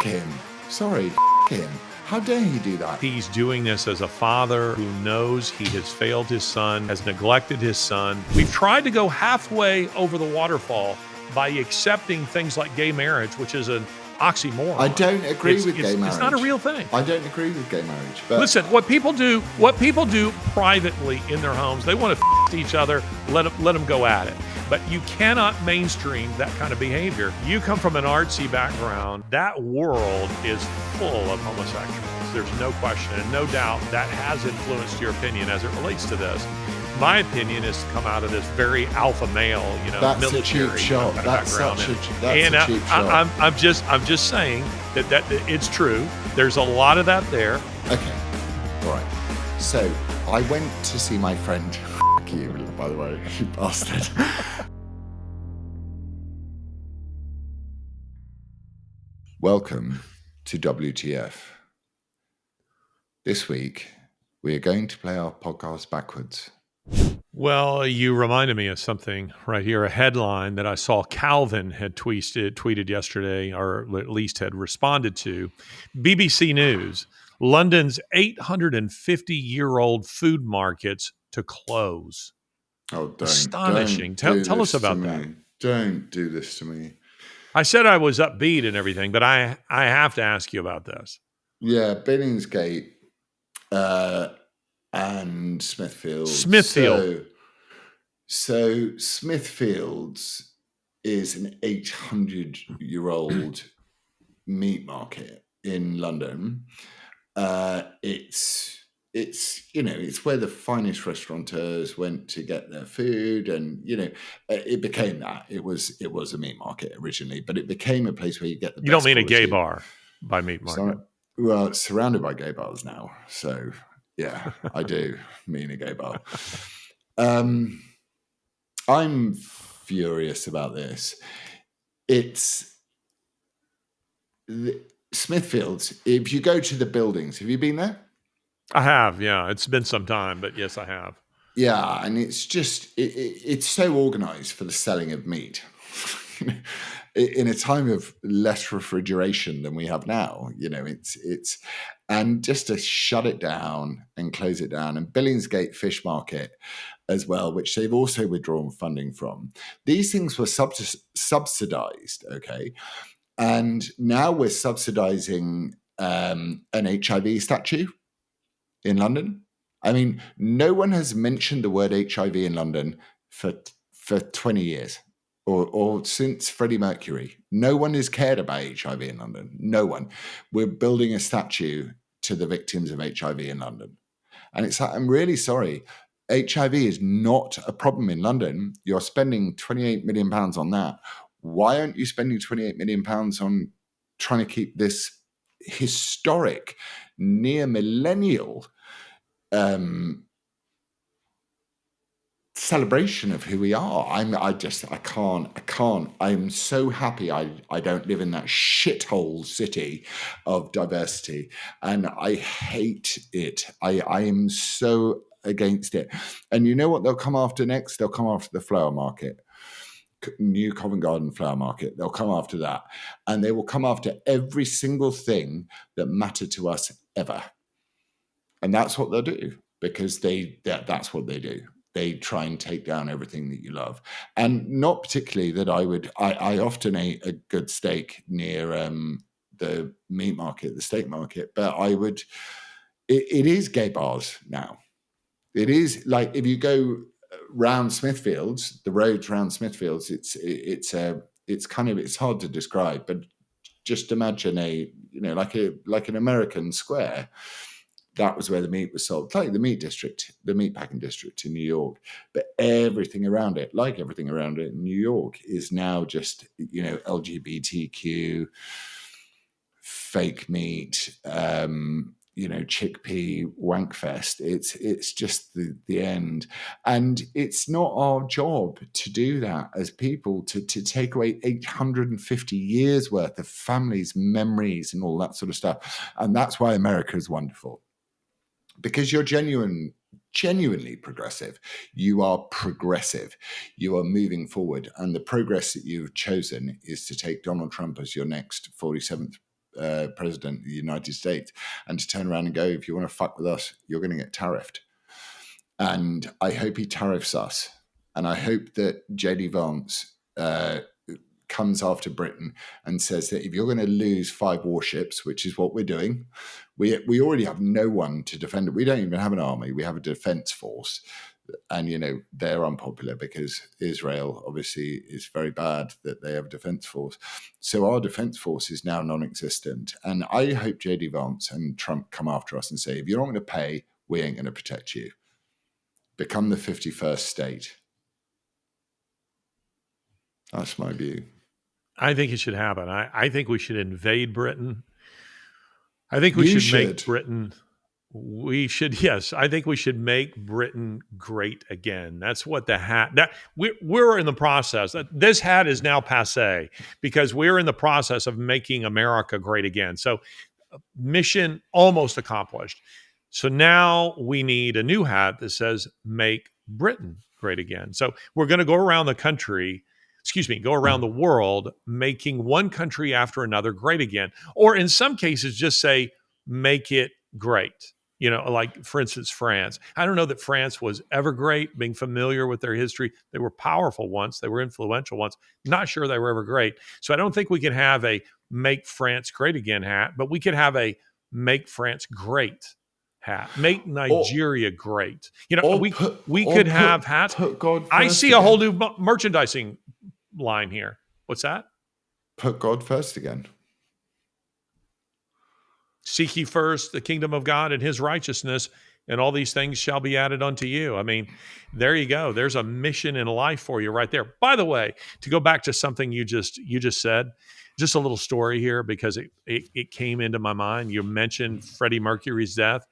him. Sorry, him. How dare he do that? He's doing this as a father who knows he has failed his son, has neglected his son. We've tried to go halfway over the waterfall by accepting things like gay marriage, which is an oxymoron. I don't agree with gay marriage. It's not a real thing. I don't agree with gay marriage. But listen, what people do privately in their homes, they want to f each other, let them go at it. But you cannot mainstream that kind of behavior. You come from an artsy background. That world is full of homosexuals. There's no question and no doubt that has influenced your opinion as it relates to this. My opinion is to come out of this very alpha male, that's military a cheap shot. That's a cheap shot. I'm just saying that it's true. There's a lot of that there. Okay, all right. So I went to see my friend. You, by the way, you bastard. Welcome to WTF. This week, we are going to play our podcast backwards. Well, you reminded me of something right here, a headline that I saw Calvin had tweeted yesterday, or at least had responded to. BBC News, London's 850-year-old food markets to close. Oh, don't. Astonishing. Tell us about that. Don't do this to me. I said I was upbeat and everything, but I have to ask you about this. Yeah, Billingsgate and Smithfield. So Smithfield's is an 800-year-old meat market in London. It's where the finest restaurateurs went to get their food, and it became that. It was a meat market originally, but it became a place where you get the. You don't mean quality. A gay bar by meat market? Well, it's surrounded by gay bars now, so yeah, I do mean a gay bar. I'm furious about this. It's Smithfield's. If you go to the buildings, have you been there? I have, yeah. It's been some time, but yes, I have. Yeah, and it's just, it's so organized for the selling of meat. In a time of less refrigeration than we have now, it's and just to shut it down and close it down. And Billingsgate Fish Market as well, which they've also withdrawn funding from. These things were subsidized, okay? And now we're subsidizing an HIV statue in London. I mean, no one has mentioned the word HIV in London for 20 years or since Freddie Mercury. No one has cared about HIV in London. No one. We're building a statue to the victims of HIV in London. And it's like, I'm really sorry. HIV is not a problem in London. You're spending £28 million on that. Why aren't you spending £28 million on trying to keep this historic, near-millennial celebration of who we are? I can't. I'm so happy I don't live in that shithole city of diversity, and I hate it. I am so against it. And you know what they'll come after next? They'll come after the flower market. New Covent Garden flower market. They'll come after that, and they will come after every single thing that mattered to us ever. And that's what they'll do, because that's what they do. They try and take down everything that you love. And not particularly that I often ate a good steak near the meat market, the steak market, but it is gay bars now. It is like, if you go round Smithfields, the roads around Smithfields, it's hard to describe, but just imagine like an American square. That was where the meat was sold, like the meat district, the meatpacking district in New York. But everything around it, like everything around it in New York, is now just LGBTQ, fake meat, chickpea wankfest. It's just the end. And it's not our job to do that as people, to take away 850 years worth of families' memories and all that sort of stuff. And that's why America is wonderful. Because you're genuinely progressive. You are progressive. You are moving forward. And the progress that you've chosen is to take Donald Trump as your next 47th president of the United States, and to turn around and go, if you want to fuck with us, you're going to get tariffed. And I hope he tariffs us. And I hope that J.D. Vance comes after Britain and says that if you're going to lose 5 warships, which is what we're doing, we already have no one to defend it. We don't even have an army. We have a defense force. And, you know, they're unpopular because Israel obviously is very bad that they have a defense force. So our defense force is now non-existent. And I hope J.D. Vance and Trump come after us and say, if you're not going to pay, we ain't going to protect you. Become the 51st state. That's my view. I think it should happen. I think we should invade Britain. I think we should make Britain. We should, yes. I think we should make Britain great again. That's what the hat. That we're in the process. This hat is now passé because we're in the process of making America great again. So, mission almost accomplished. So now we need a new hat that says "Make Britain Great Again." So we're going to go around the country. Go around the world, making one country after another great again. Or in some cases, just say, make it great. You know, like, for instance, France. I don't know that France was ever great, being familiar with their history. They were powerful once. They were influential once. Not sure they were ever great. So I don't think we can have a make France great again hat, but we could have a make France great hat. Make Nigeria great. You know, we could have hats. I see a whole new merchandising line here. What's that? Put God first again. Seek ye first the kingdom of God and his righteousness, and all these things shall be added unto you. I mean, there you go. There's a mission in life for you right there. By the way, to go back to something you just said, just a little story here because it came into my mind. You mentioned Freddie Mercury's death.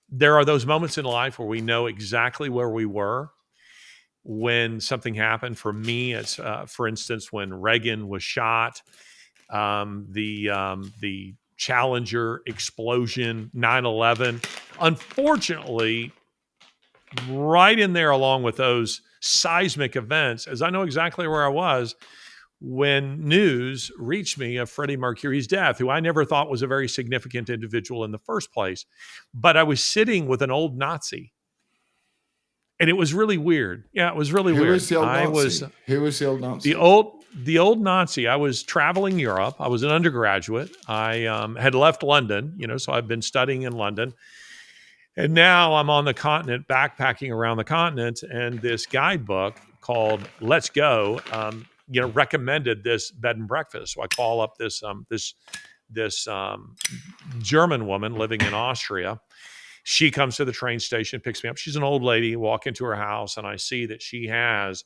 There are those moments in life where we know exactly where we were when something happened. For me, it's for instance, when Reagan was shot, the Challenger explosion, 9/11. Unfortunately, right in there along with those seismic events, as I know exactly where I was when news reached me of Freddie Mercury's death, who I never thought was a very significant individual in the first place. But I was sitting with an old Nazi. And it was really weird. Yeah, it was really weird. Who was the old Nazi? Who was the old Nazi? The old Nazi. I was traveling Europe. I was an undergraduate. I had left London, so I've been studying in London. And now I'm on the continent, backpacking around the continent. And this guidebook called Let's Go, recommended this bed and breakfast. So I call up this German woman living in Austria. She comes to the train station, picks me up. She's an old lady. Walk into her house, and I see that she has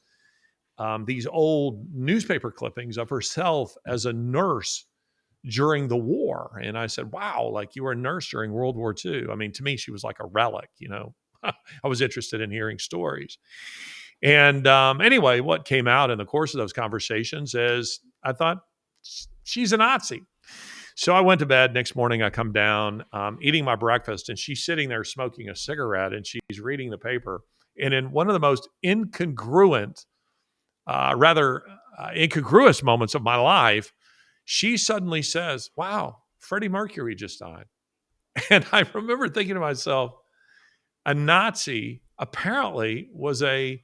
these old newspaper clippings of herself as a nurse during the war. And I said, wow, like you were a nurse during World War II. I mean, to me, she was like a relic, I was interested in hearing stories. And anyway, what came out in the course of those conversations is I thought, she's a Nazi. So I went to bed. Next morning, I come down, eating my breakfast, and she's sitting there smoking a cigarette, and she's reading the paper. And in one of the most incongruous moments of my life, she suddenly says, wow, Freddie Mercury just died. And I remember thinking to myself, a Nazi apparently was a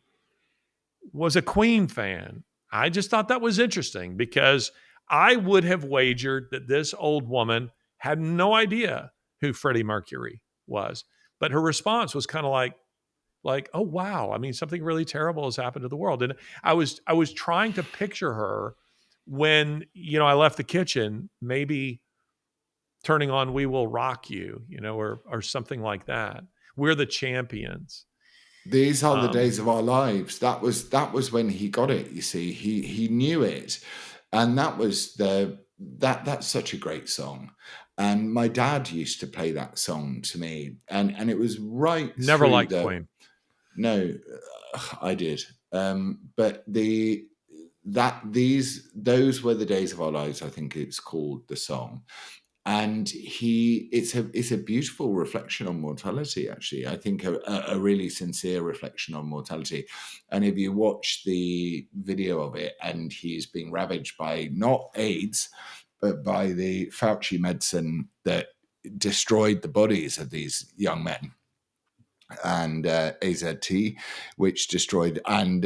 Queen fan. I just thought that was interesting because I would have wagered that this old woman had no idea who Freddie Mercury was. But her response was kind of like, oh, wow. I mean, something really terrible has happened to the world. And I was trying to picture her when, I left the kitchen, maybe turning on We Will Rock You, or something like that. We're the champions. These are the days of our lives. That was when he got it, you see. He knew it. And that was that's such a great song. And my dad used to play that song to me. And it was right. Never liked Queen. No, I did. But those were the days of our lives, I think it's called, the song. And it's a beautiful reflection on mortality, actually. I think a really sincere reflection on mortality. And if you watch the video of it, and he's being ravaged by not AIDS, by the Fauci medicine that destroyed the bodies of these young men, and AZT, which destroyed, and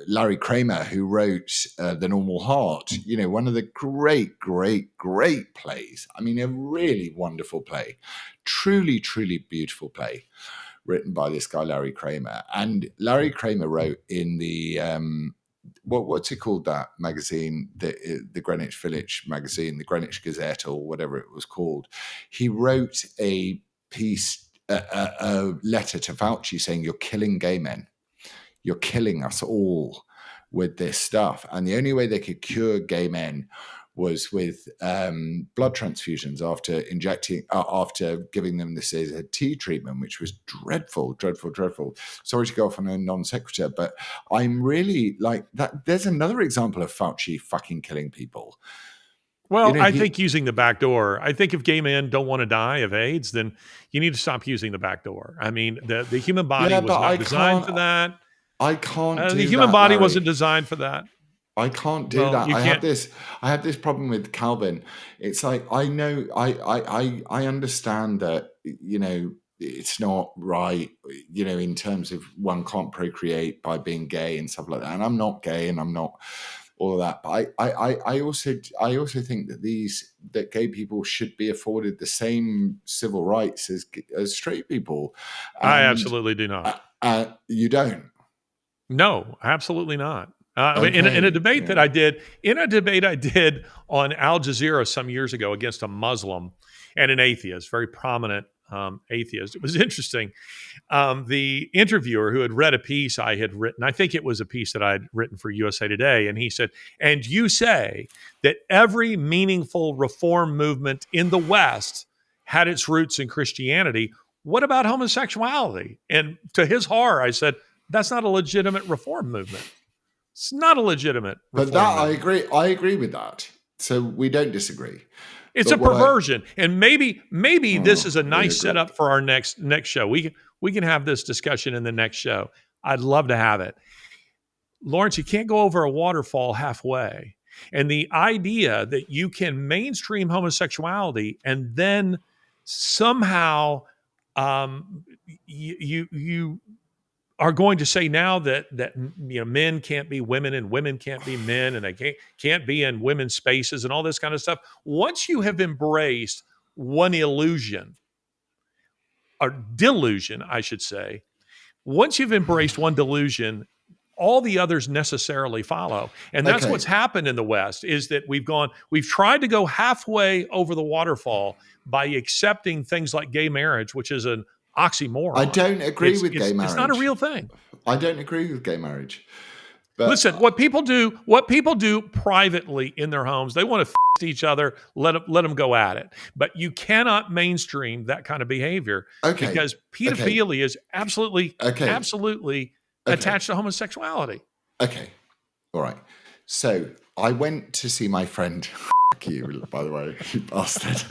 Larry Kramer, who wrote The Normal Heart, one of the great plays. I mean, a really wonderful play, truly beautiful play, written by this guy, Larry Kramer. And Larry Kramer wrote in the, what's it called, that magazine, the Greenwich Village magazine, the Greenwich Gazette, or whatever it was called. He wrote a piece, a letter to Fauci saying, you're killing gay men. You're killing us all with this stuff. And the only way they could cure gay men was with blood transfusions after giving them this AZT treatment, which was dreadful. Sorry to go off on a non sequitur, but I'm really like that. There's another example of Fauci fucking killing people. Well, I think using the back door. I think if gay men don't want to die of AIDS, then you need to stop using the back door. I mean, the human body was not designed for that. I can't do that. The human body wasn't designed for that. I can't do that. I have this problem with Calvin. It's like, I know, I understand that, it's not right, in terms of one can't procreate by being gay and stuff like that. And I'm not gay, and I'm not all of that. But I also think that gay people should be afforded the same civil rights as straight people. And I absolutely do not. You don't? No, absolutely not. In a debate that I did, on Al Jazeera some years ago against a Muslim and an atheist, very prominent atheist. It was interesting. The interviewer, who had read a piece I had written, I think it was a piece that I'd written for USA Today, and he said, and you say that every meaningful reform movement in the West had its roots in Christianity. What about homosexuality? And to his horror, I said, that's not a legitimate reform movement. It's not a legitimate reform movement. I agree with that. So we don't disagree. It's a perversion. And maybe this is a nice setup for our next show. We can have this discussion in the next show. I'd love to have it. Laurence, you can't go over a waterfall halfway. And the idea that you can mainstream homosexuality and then somehow you are going to say now that men can't be women and women can't be men, and they can't be in women's spaces and all this kind of stuff. Once you have embraced one illusion, or delusion, I should say, once you've embraced one delusion, all the others necessarily follow. And that's what's happened in the West, is that we've tried to go halfway over the waterfall by accepting things like gay marriage, which is an oxymoron. I don't agree with gay marriage. It's not a real thing. I don't agree with gay marriage. But listen, what people do privately in their homes, they want to each other, let them go at it. But you cannot mainstream that kind of behavior, because pedophilia is absolutely attached to homosexuality. Okay. All right. So I went to see my friend. You, by the way, you bastard.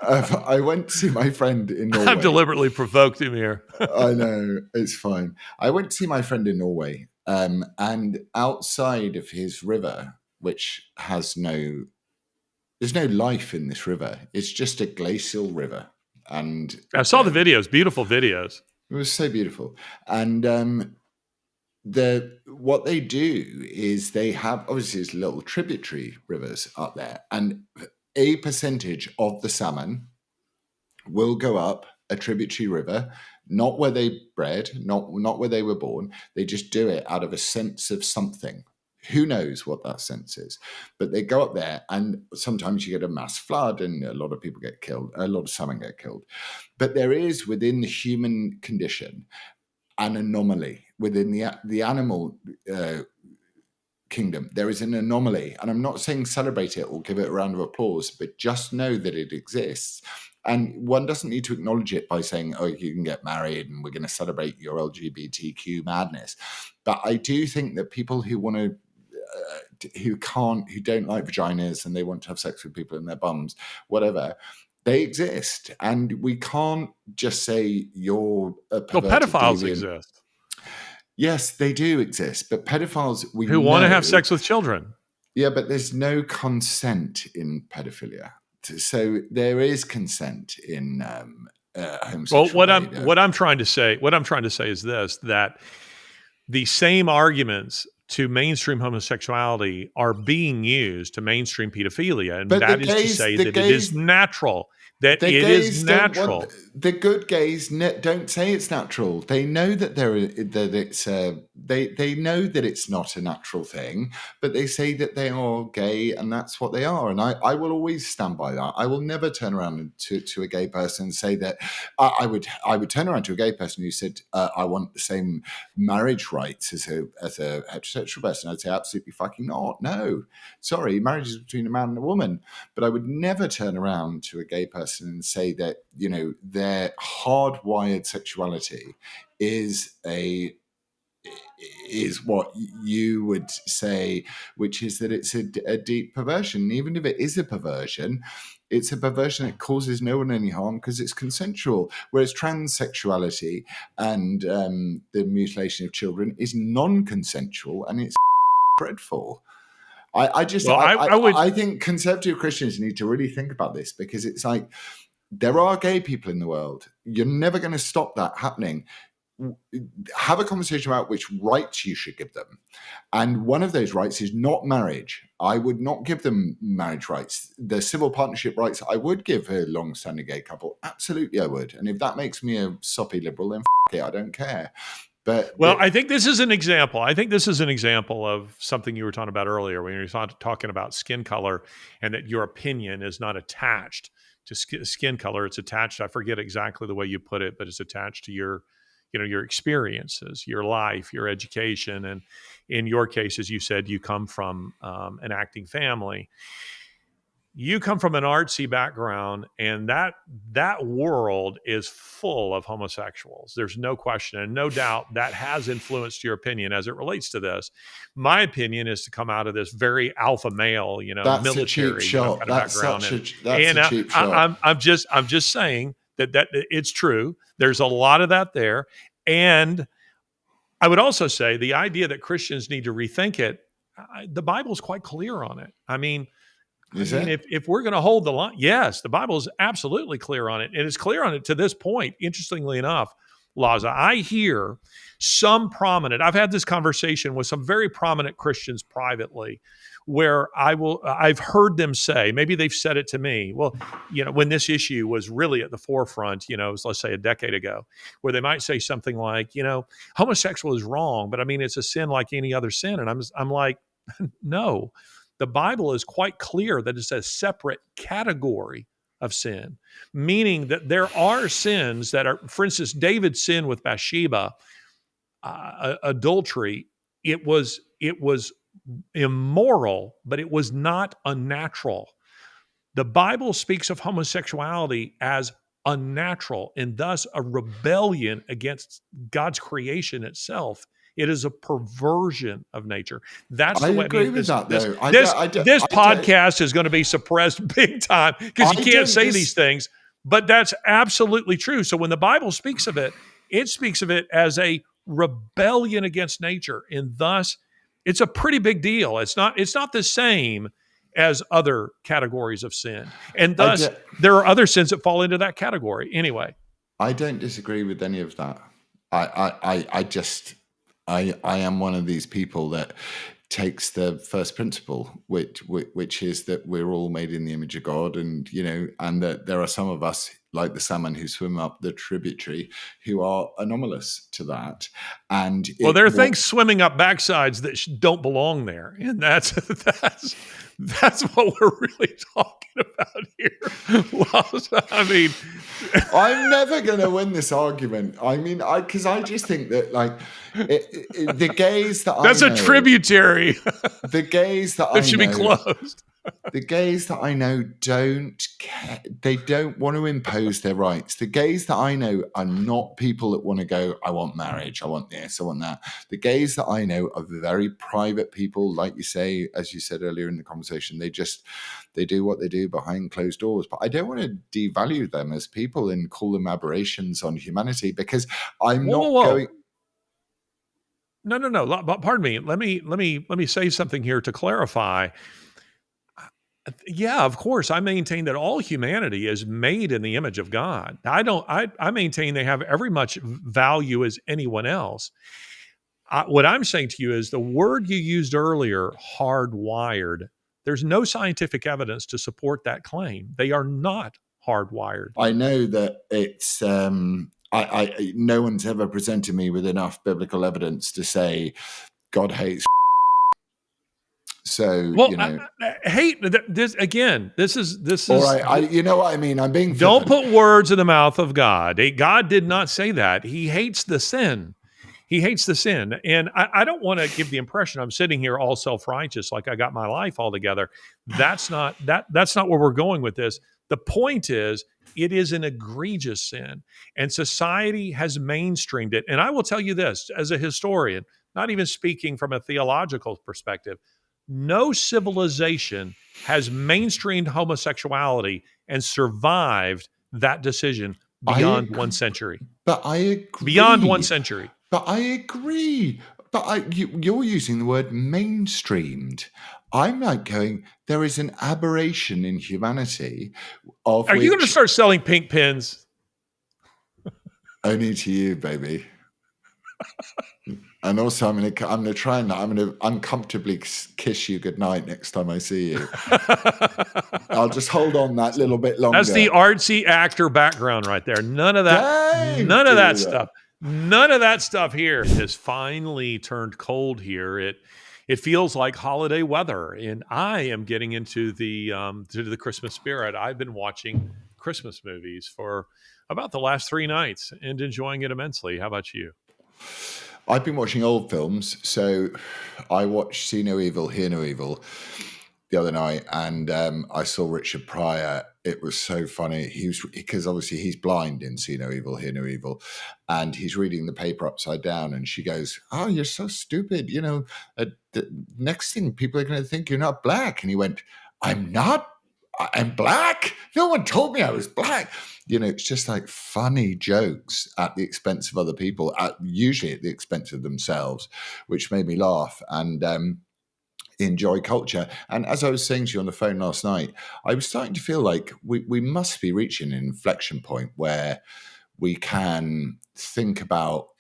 I went to see my friend in Norway. I've deliberately provoked him here. I know, it's fine. I went to see my friend in Norway, and outside of his river, which there's no life in this river. It's just a glacial river. And I saw the videos, beautiful videos. It was so beautiful. And what they do is they have, obviously, these little tributary rivers up there, and a percentage of the salmon will go up a tributary river, not where they bred, not where they were born. They just do it out of a sense of something. Who knows what that sense is? But they go up there, and sometimes you get a mass flood, and a lot of people get killed. A lot of salmon get killed. But there is, within the human condition, an anomaly. Within the animal kingdom, there is an anomaly. And I'm not saying celebrate it or give it a round of applause, but just know that it exists. And one doesn't need to acknowledge it by saying, oh, you can get married and we're going to celebrate your LGBTQ madness. But I do think that people who want to, who don't like vaginas and they want to have sex with people in their bums, whatever, they exist. And we can't just say you're a perverted pedophiles deviant. Exist. Yes, they do exist. But pedophiles, who want to have sex with children. Yeah, but there's no consent in pedophilia. So there is consent in Well, homosexual behavior. what I'm trying to say is this: that the same arguments to mainstream homosexuality are being used to mainstream pedophilia, and But the that is to gays, say the that it is gays, natural. That the it is gays don't want natural. the good gays. Don't say it's natural. They know that they know that it's not a natural thing, but they say that they are gay and that's what they are. And I will always stand by that. I will never turn around to a gay person and say that. I would turn around to a gay person who said I want the same marriage rights as a heterosexual person. I'd say absolutely fucking not. No, sorry, marriage is between a man and a woman. But I would never turn around to a gay person and say that, their hardwired sexuality is what you would say, which is that it's a deep perversion. Even if it is a perversion, it's a perversion that causes no one any harm because it's consensual. Whereas transsexuality and the mutilation of children is non-consensual and it's dreadful. Well, I would. I think conservative Christians need to really think about this because it's like there are gay people in the world. You're never going to stop that happening. Have a conversation about which rights you should give them. And one of those rights is not marriage. I would not give them marriage rights. The civil partnership rights I would give a long-standing gay couple. Absolutely, I would. And if that makes me a soppy liberal, then f it, I don't care. But Well, I think this is an example. I think this is an example of something you were talking about earlier when you were talking about skin color and that your opinion is not attached to skin color. It's attached. I forget exactly the way you put it, but it's attached to your, your experiences, your life, your education, and in your case, as you said, you come from an acting family. You come from an artsy background, and that world is full of homosexuals. There's no question and no doubt that has influenced your opinion as it relates to this. My opinion is to come out of this very alpha male, that's a cheap military, shot. kind of That's background, that's a cheap shot. I'm just saying that it's true. There's a lot of that there, and I would also say the idea that Christians need to rethink it. The Bible's quite clear on it. I mean, Is it? if we're going to hold the line, yes, the Bible is absolutely clear on it. And it's clear on it to this point. Interestingly enough, Laza, I hear some prominent, I've had this conversation with some very prominent Christians privately where I've heard them say, maybe they've said it to me, well, when this issue was really at the forefront, let's say a decade ago, where they might say something like, homosexual is wrong, but I mean, it's a sin like any other sin. And I'm like, no. The Bible is quite clear that it's a separate category of sin, meaning that there are sins that are, for instance, David's sin with Bathsheba, adultery. It was immoral, but it was not unnatural. The Bible speaks of homosexuality as unnatural and thus a rebellion against God's creation itself. It is a perversion of nature. That's I the way. agree with that, though. This podcast is going to be suppressed big time because you can't say these things. But that's absolutely true. So when the Bible speaks of it, it speaks of it as a rebellion against nature, and thus it's a pretty big deal. It's not the same as other categories of sin, and thus there are other sins that fall into that category. Anyway, I don't disagree with any of that. I am one of these people that takes the first principle, which is that we're all made in the image of God, and and that there are some of us, like the salmon who swim up the tributary, who are anomalous to that. And there are things swimming up backsides that don't belong there, and that's what we're really talking about here. I mean, I'm never going to win this argument. I mean, because I just think that the gays that that's a tributary. The gays that should be closed. The gays that I know don't care. They don't want to impose their rights. The gays that I know are not people that want to go, I want marriage, I want this, I want that. The gays that I know are very private people, like you say, as you said earlier in the conversation. They do what they do behind closed doors. But I don't want to devalue them as people and call them aberrations on humanity, because I'm not going... No. Pardon me. Let me say something here to clarify. Yeah, of course. I maintain that all humanity is made in the image of God. I maintain they have every much value as anyone else. What I'm saying to you is the word you used earlier, hardwired. There's no scientific evidence to support that claim. They are not hardwired. I know that it's no one's ever presented me with enough biblical evidence to say God hates. So Well, hate this again. This or is. you know what I mean. I'm being Don't flippant. put words in the mouth of God. God did not say that. He hates the sin. He hates the sin. And I don't want to give the impression I'm sitting here all self-righteous, like I got my life all together. That's not where we're going with this. The point is, it is an egregious sin, and society has mainstreamed it. And I will tell you this, as a historian, not even speaking from a theological perspective, no civilization has mainstreamed homosexuality and survived that decision beyond 1 century. But I agree. Beyond 1 century. But I agree. But you're using the word mainstreamed. I'm like going, there is an aberration in humanity of Are you going to start selling pink pins? Only to you, baby. And also, I'm gonna try and I'm gonna uncomfortably kiss you goodnight next time I see you. I'll just hold on that little bit longer. That's the artsy actor background right there. None of that. None of that stuff. None of that stuff here has finally turned cold here. It feels like holiday weather, and I am getting into the Christmas spirit. I've been watching Christmas movies for about the last 3 nights and enjoying it immensely. How about you? I've been watching old films, so I watched See No Evil, Hear No Evil the other night, and I saw Richard Pryor. It was so funny. Because obviously he's blind in See No Evil, Hear No Evil, and he's reading the paper upside down, and she goes, "Oh, you're so stupid. You know, the next thing people are going to think you're not black." And he went, "I'm not. I'm black. No one told me I was black." You know, it's just like funny jokes at the expense of other people, usually at the expense of themselves, which made me laugh and enjoy culture. And as I was saying to you on the phone last night, I was starting to feel like we must be reaching an inflection point where we can think about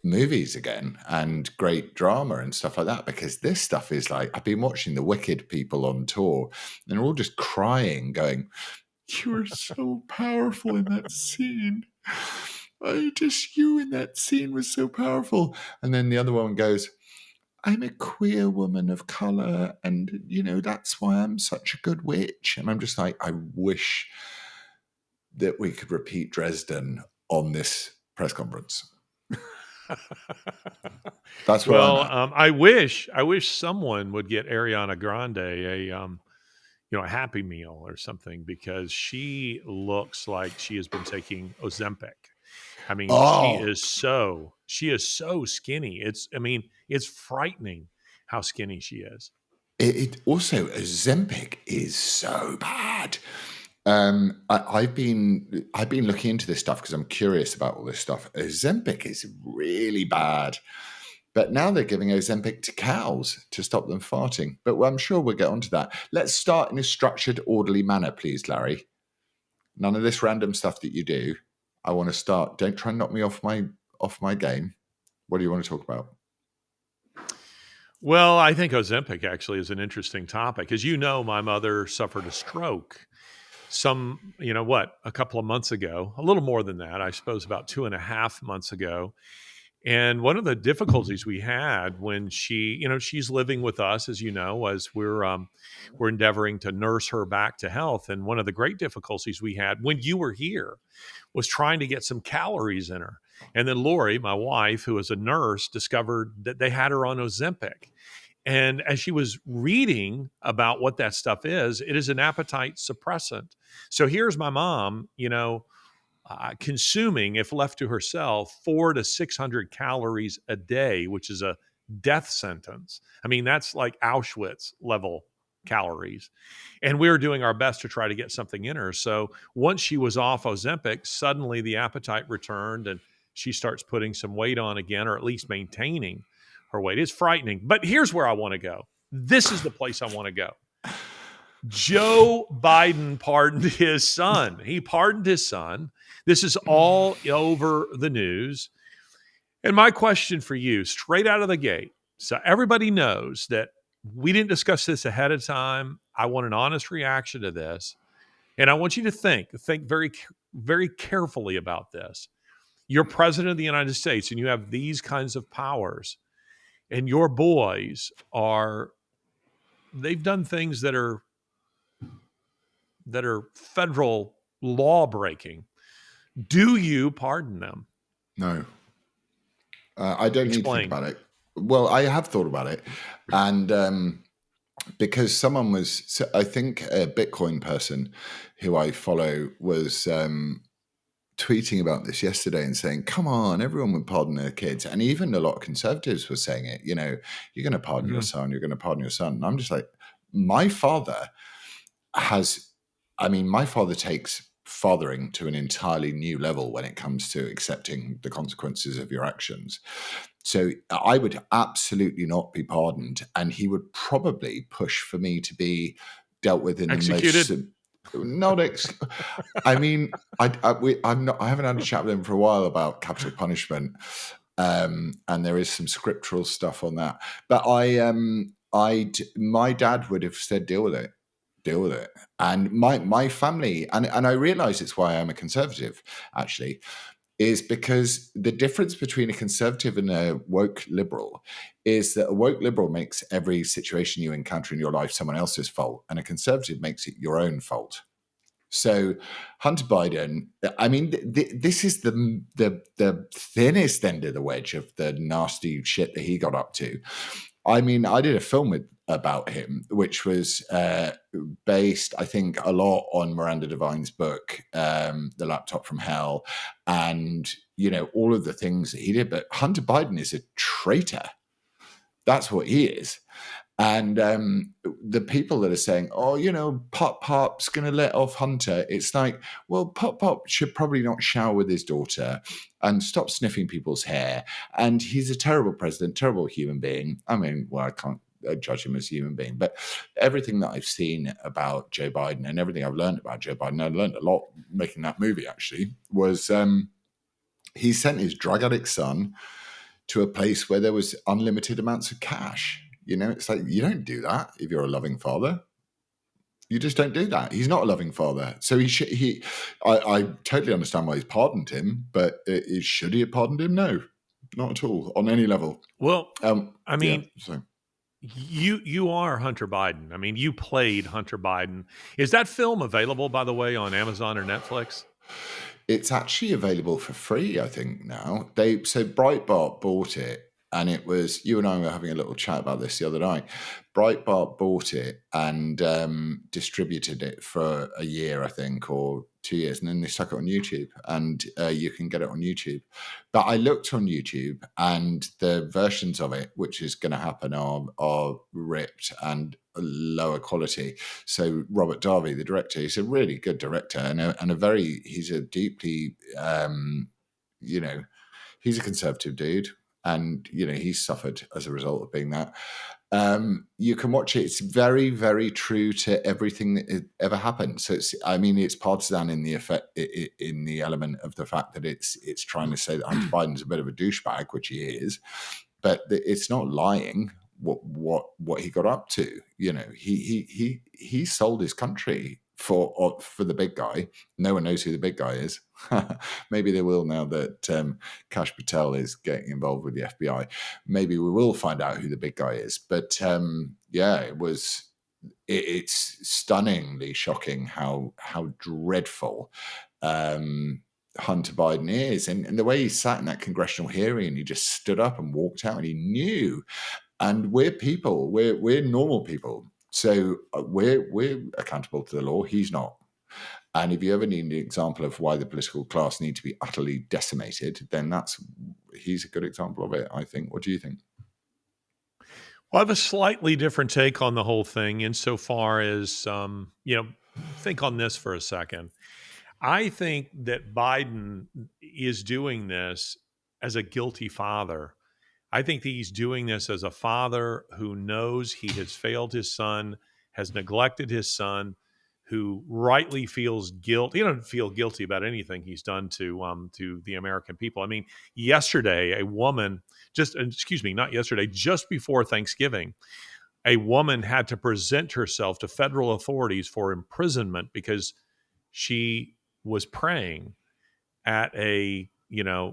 movies again and great drama and stuff like that, because this stuff is like, I've been watching the Wicked people on tour and they're all just crying, going, "You were so powerful in that scene. You in that scene was so powerful." And then the other one goes, "I'm a queer woman of color, and you know that's why I'm such a good witch." And I'm just like, I wish that we could repeat Dresden on this press conference. That's what I wish someone would get Ariana Grande a Happy Meal or something, because she looks like she has been taking Ozempic. I mean, she is so skinny. It's frightening how skinny she is. It also, Ozempic is so bad. I've been looking into this stuff because I'm curious about all this stuff. Ozempic is really bad, but now they're giving Ozempic to cows to stop them farting. But I'm sure we'll get onto that. Let's start in a structured, orderly manner, please, Larry. None of this random stuff that you do. I want to start. Don't try and knock me off my game. What do you want to talk about? Well, I think Ozempic actually is an interesting topic. As you know, my mother suffered a stroke a couple of months ago, a little more than that, I suppose about 2.5 months ago. And one of the difficulties we had when she's living with us, as you know, as we're endeavoring to nurse her back to health. And one of the great difficulties we had when you were here was trying to get some calories in her. And then Lori, my wife, who is a nurse, discovered that they had her on Ozempic. And as she was reading about what that stuff is, it is an appetite suppressant. So here's my mom, consuming, if left to herself, 400 to 600 calories a day, which is a death sentence. I mean, that's like Auschwitz level calories. And we were doing our best to try to get something in her. So once she was off Ozempic, suddenly the appetite returned and she starts putting some weight on again, or at least maintaining. proper weight. It's frightening. But here's where I want to go. This is the place I want to go. Joe Biden pardoned his son. He pardoned his son. This is all over the news. And my question for you, straight out of the gate, so everybody knows that we didn't discuss this ahead of time. I want an honest reaction to this. And I want you to think very, very carefully about this. You're president of the United States and you have these kinds of powers. And your boys they've done things that are federal law breaking. Do you pardon them? No. I don't need to think about it. Well, I have thought about it. And because someone was, I think a Bitcoin person who I follow was tweeting about this yesterday and saying, come on, everyone would pardon their kids. And even a lot of conservatives were saying it, you're going to pardon your son, you're going to pardon your son. And I'm just like, my father takes fathering to an entirely new level when it comes to accepting the consequences of your actions. So I would absolutely not be pardoned, and he would probably push for me to be dealt with in executed. the most. I haven't had a chat with him for a while about capital punishment, and there is some scriptural stuff on that. But my dad would have said, deal with it. And my family, and I realize it's why I'm a conservative, actually, is because the difference between a conservative and a woke liberal is that a woke liberal makes every situation you encounter in your life someone else's fault, and a conservative makes it your own fault. So Hunter Biden, I mean, this is the thinnest end of the wedge of the nasty shit that he got up to. I mean, I did a film about him, which was based, I think, a lot on Miranda Devine's book, The Laptop from Hell, and, all of the things that he did. But Hunter Biden is a traitor. That's what he is. And the people that are saying, Pop's going to let off Hunter, it's like, well, Pop should probably not shower with his daughter and stop sniffing people's hair. And he's a terrible president, terrible human being. I mean, well, I can't judge him as a human being, but everything that I've seen about Joe Biden and everything I've learned about Joe Biden, I learned a lot making that movie, actually, was he sent his drug addict son to a place where there was unlimited amounts of cash. It's like, you don't do that if you're a loving father. You just don't do that. He's not a loving father. So I totally understand why he's pardoned him, but should he have pardoned him? No, not at all, on any level. Well, I mean, you are Hunter Biden. I mean, you played Hunter Biden. Is that film available, by the way, on Amazon or Netflix? It's actually available for free, I think, now. So Breitbart bought it, and it was, you and I were having a little chat about this the other night. Breitbart bought it and distributed it for a year, I think, or 2 years, and then they stuck it on YouTube, and you can get it on YouTube. But I looked on YouTube, and the versions of it, which is going to happen, are ripped and lower quality. So Robert Darby, the director, he's a really good director, he's a deeply, he's a conservative dude, and he's suffered as a result of being that. You can watch it. It's very, very true to everything that ever happened. So it's partisan in the element of the fact that it's trying to say that Hunter Biden's a bit of a douchebag, which he is, but it's not lying what he got up to. He sold his country for the big guy. No one knows who the big guy is. Maybe they will now that Kash Patel is getting involved with the FBI. Maybe we will find out who the big guy is. But it's stunningly shocking how dreadful Hunter Biden is, and the way he sat in that congressional hearing and he just stood up and walked out, and he knew. And we're people, we're normal people. So we're accountable to the law. He's not. And if you ever need an example of why the political class need to be utterly decimated, then he's a good example of it, I think. What do you think? Well, I have a slightly different take on the whole thing insofar as, think on this for a second. I think that Biden is doing this as a guilty father I think that he's doing this as a father who knows he has failed his son, has neglected his son, who rightly feels guilt. He doesn't feel guilty about anything he's done to the American people. I mean, yesterday, a woman, not yesterday, just before Thanksgiving, a woman had to present herself to federal authorities for imprisonment because she was praying at an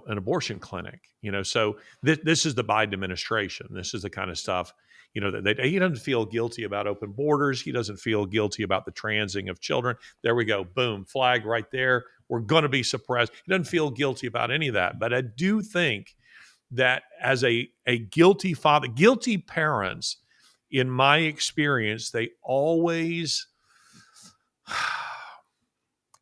abortion clinic. So this is the Biden administration. This is the kind of stuff that he doesn't feel guilty about open borders. He doesn't feel guilty about the transing of children. There we go, boom, flag right there. We're going to be suppressed. He doesn't feel guilty about any of that. But I do think that as a guilty father, guilty parents, in my experience, they always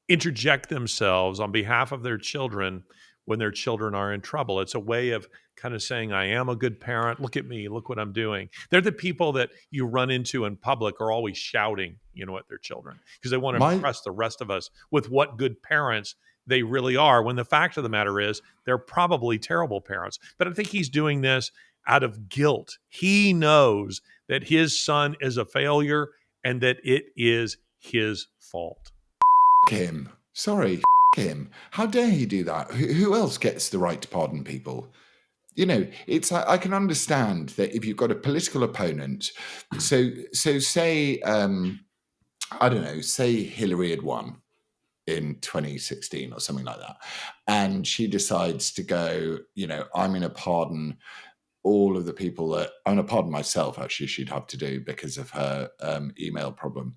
interject themselves on behalf of their children when their children are in trouble. It's a way of kind of saying, I am a good parent. Look at me. Look what I'm doing. They're the people that you run into in public are always shouting, at their children because they want to My impress the rest of us with what good parents they really are, when the fact of the matter is they're probably terrible parents. But I think he's doing this out of guilt. He knows that his son is a failure and that it is his fault. him. Sorry, him. How dare he do that? Who else gets the right to pardon people? It's I can understand that if you've got a political opponent, so say I don't know, say Hillary had won in 2016 or something like that, and she decides to go, I'm going to pardon all of the people that I'm going to pardon myself. Actually, she'd have to do because of her email problem.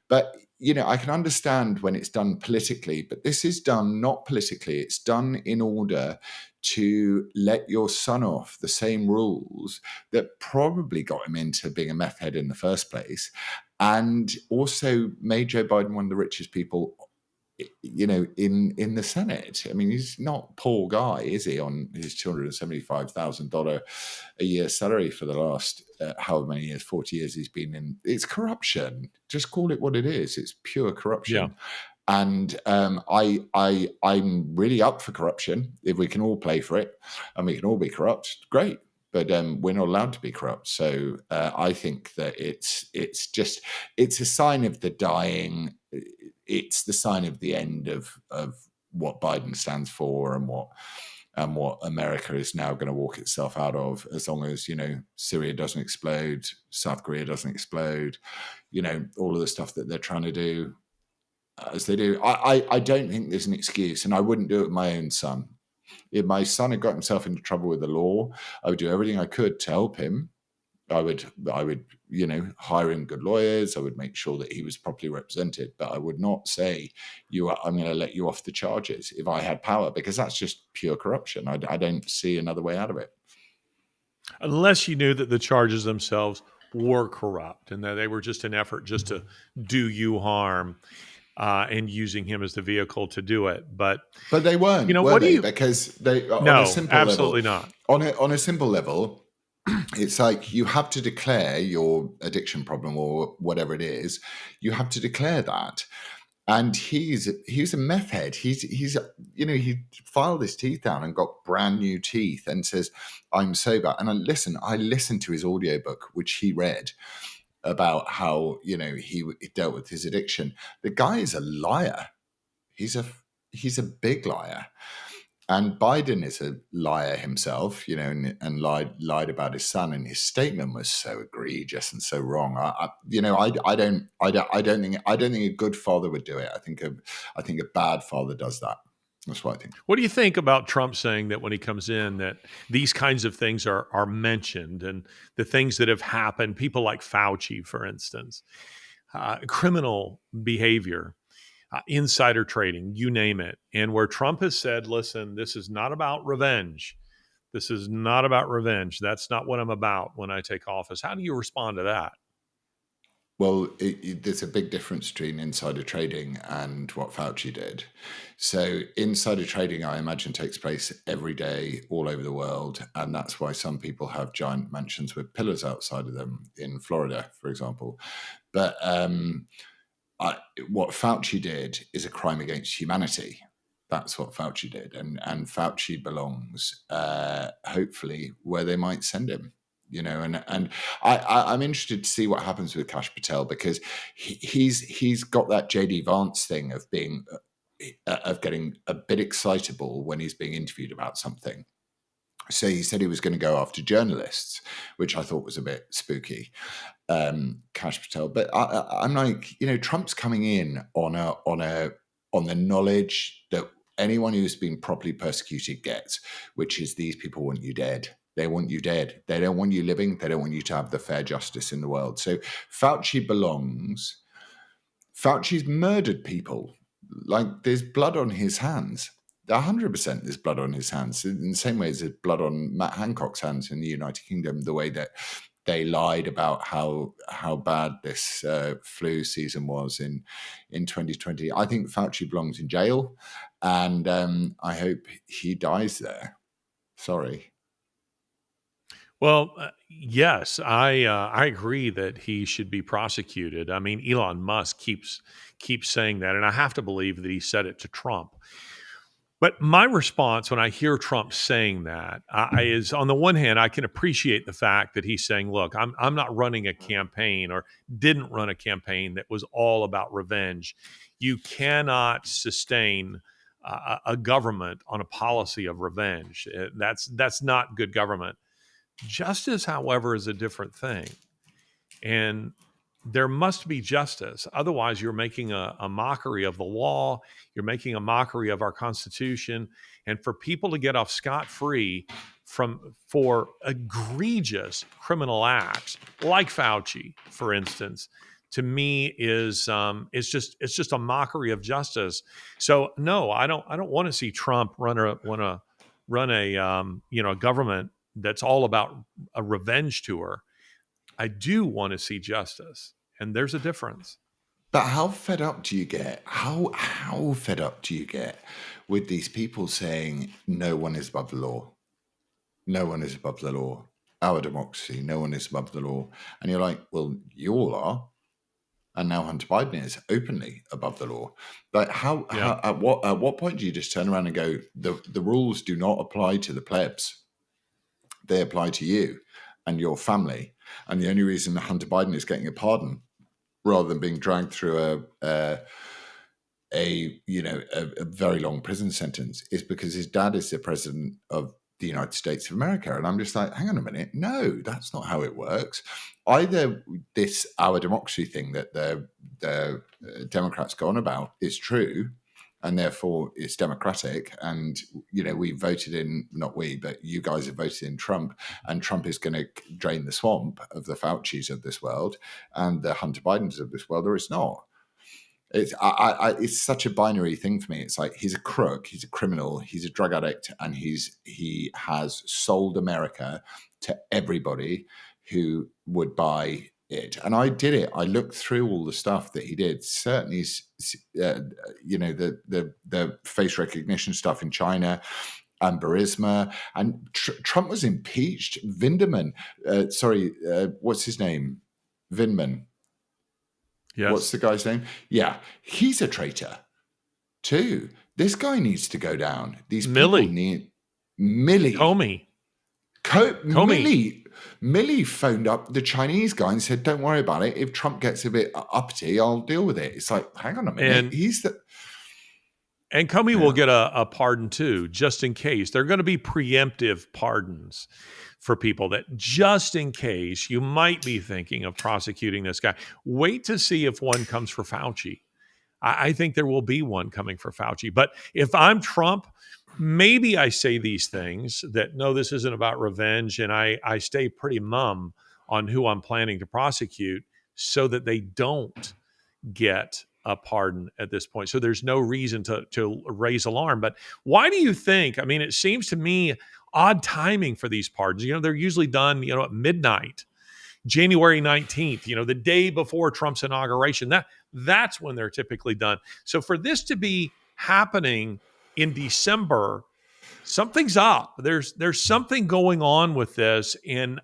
But I can understand when it's done politically, but this is done not politically. It's done in order to let your son off the same rules that probably got him into being a meth head in the first place, and also made Joe Biden one of the richest people in the Senate. I mean, he's not poor guy, is he, on his $275,000 a year salary for the last however many years, 40 years he's been in. It's corruption. Just call it what it is. It's pure corruption. Yeah. And I'm really up for corruption. If we can all play for it and we can all be corrupt, great. But we're not allowed to be corrupt. So I think that it's a sign of the dying. It's the sign of the end of what Biden stands for and what America is now going to walk itself out of, as long as Syria doesn't explode, South Korea doesn't explode, all of the stuff that they're trying to do as they do. I don't think there's an excuse, and I wouldn't do it with my own son. If my son had got himself into trouble with the law, I would do everything I could to help him. I would, hire him good lawyers. I would make sure that he was properly represented, but I would not say, I'm going to let you off the charges if I had power, because that's just pure corruption. I don't see another way out of it. Unless you knew that the charges themselves were corrupt and that they were just an effort just to do you harm, and using him as the vehicle to do it. But they weren't, were they? Because they, no, on a simple absolutely level, not. On a simple level, it's like you have to declare your addiction problem or whatever it is. You have to declare that. And he's a meth head. He filed his teeth down and got brand new teeth and says, I'm sober. And I listened to his audiobook, which he read, about how, he dealt with his addiction. The guy is a liar. He's a big liar. And Biden is a liar himself, and lied about his son. And his statement was so egregious and so wrong. I don't think a good father would do it. I think a bad father does that. That's what I think. What do you think about Trump saying that when he comes in that these kinds of things are mentioned, and the things that have happened, people like Fauci, for instance, criminal behavior, insider trading, you name it, and where Trump has said, listen, this is not about revenge. This is not about revenge. That's not what I'm about when I take office. How do you respond to that? Well, there's a big difference between insider trading and what Fauci did. So insider trading, I imagine, takes place every day all over the world. And that's why some people have giant mansions with pillars outside of them in Florida, for example. But what Fauci did is a crime against humanity. That's what Fauci did, and Fauci belongs, hopefully, where they might send him. And I'm interested to see what happens with Kash Patel, because he's got that JD Vance thing of being of getting a bit excitable when he's being interviewed about something. So he said he was going to go after journalists, which I thought was a bit spooky, Kash Patel. But I'm like, Trump's coming in on the knowledge that anyone who's been properly persecuted gets, which is these people want you dead. They want you dead. They don't want you living. They don't want you to have the fair justice in the world. So Fauci belongs. Fauci's murdered people. Like, there's blood on his hands. 100% there's blood on his hands. In the same way as there's blood on Matt Hancock's hands in the United Kingdom, the way that they lied about how bad this flu season was in 2020. I think Fauci belongs in jail, and I hope he dies there. Sorry. Well, yes, I agree that he should be prosecuted. I mean, Elon Musk keeps saying that, and I have to believe that he said it to Trump. But my response when I hear Trump saying that is, on the one hand, I can appreciate the fact that he's saying, "Look, I'm not running a campaign, or didn't run a campaign that was all about revenge. You cannot sustain a government on a policy of revenge. That's not good government." Justice, however, is a different thing. And there must be justice. Otherwise, you're making a mockery of the law. You're making a mockery of our Constitution. And for people to get off scot-free for egregious criminal acts, like Fauci, for instance, to me is it's just a mockery of justice. So no, I don't want to see Trump run a government that's all about a revenge tour. I do want to see justice, and there's a difference. But how fed up do you get? How fed up do you get with these people saying no one is above the law? No one is above the law. Our democracy, no one is above the law. And you're like, well, you all are. And now Hunter Biden is openly above the law. Like, at what point do you just turn around and go, the rules do not apply to the plebs? They apply to you and your family. And the only reason Hunter Biden is getting a pardon rather than being dragged through a very long prison sentence is because his dad is the president of the United States of America. And I'm just like, hang on a minute. No, that's not how it works. Either this our democracy thing that the Democrats go on about is true, and therefore it's democratic, and we voted in, not we, but you guys have voted in Trump, and Trump is going to drain the swamp of the Faucis of this world and the Hunter Bidens of this world, or it's not. It's such a binary thing for me. It's like, he's a crook, he's a criminal, he's a drug addict, and he has sold America to everybody who would buy it. And I did it. I looked through all the stuff that he did. Certainly, the face recognition stuff in China and Burisma. And Trump was impeached. Vindman, what's his name? Vindman. Yes. What's the guy's name? Yeah, he's a traitor too. This guy needs to go down. These Milley. people need Milley. Comey. Milley phoned up the Chinese guy and said, "Don't worry about it. If Trump gets a bit uppity, I'll deal with it." It's like, hang on a minute. And Comey will get a pardon too, just in case. They're going to be preemptive pardons for people that, just in case you might be thinking of prosecuting this guy. Wait to see if one comes for Fauci. I think there will be one coming for Fauci. But if I'm Trump, maybe I say these things that, no, this isn't about revenge, and I stay pretty mum on who I'm planning to prosecute so that they don't get a pardon at this point. So there's no reason to raise alarm. But why do you think? I mean, it seems to me odd timing for these pardons. They're usually done, at midnight, January 19th, the day before Trump's inauguration. That's when they're typically done. So for this to be happening in December, something's up. There's something going on with this, and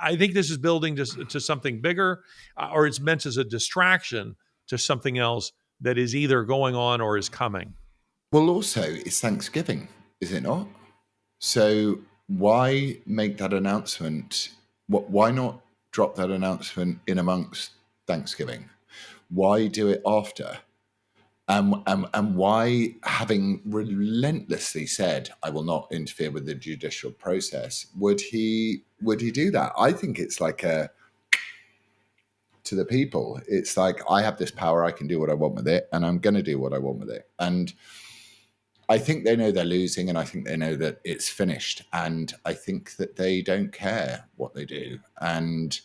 I think this is building to something bigger, or it's meant as a distraction to something else that is either going on or is coming. Well, also, it's Thanksgiving, is it not? So why make that announcement? Why not drop that announcement in amongst Thanksgiving? Why do it after? And why, having relentlessly said, "I will not interfere with the judicial process," would he do that? I think it's like to the people. It's like, I have this power, I can do what I want with it, and I'm going to do what I want with it. And I think they know they're losing, and I think they know that it's finished, and I think that they don't care what they do. And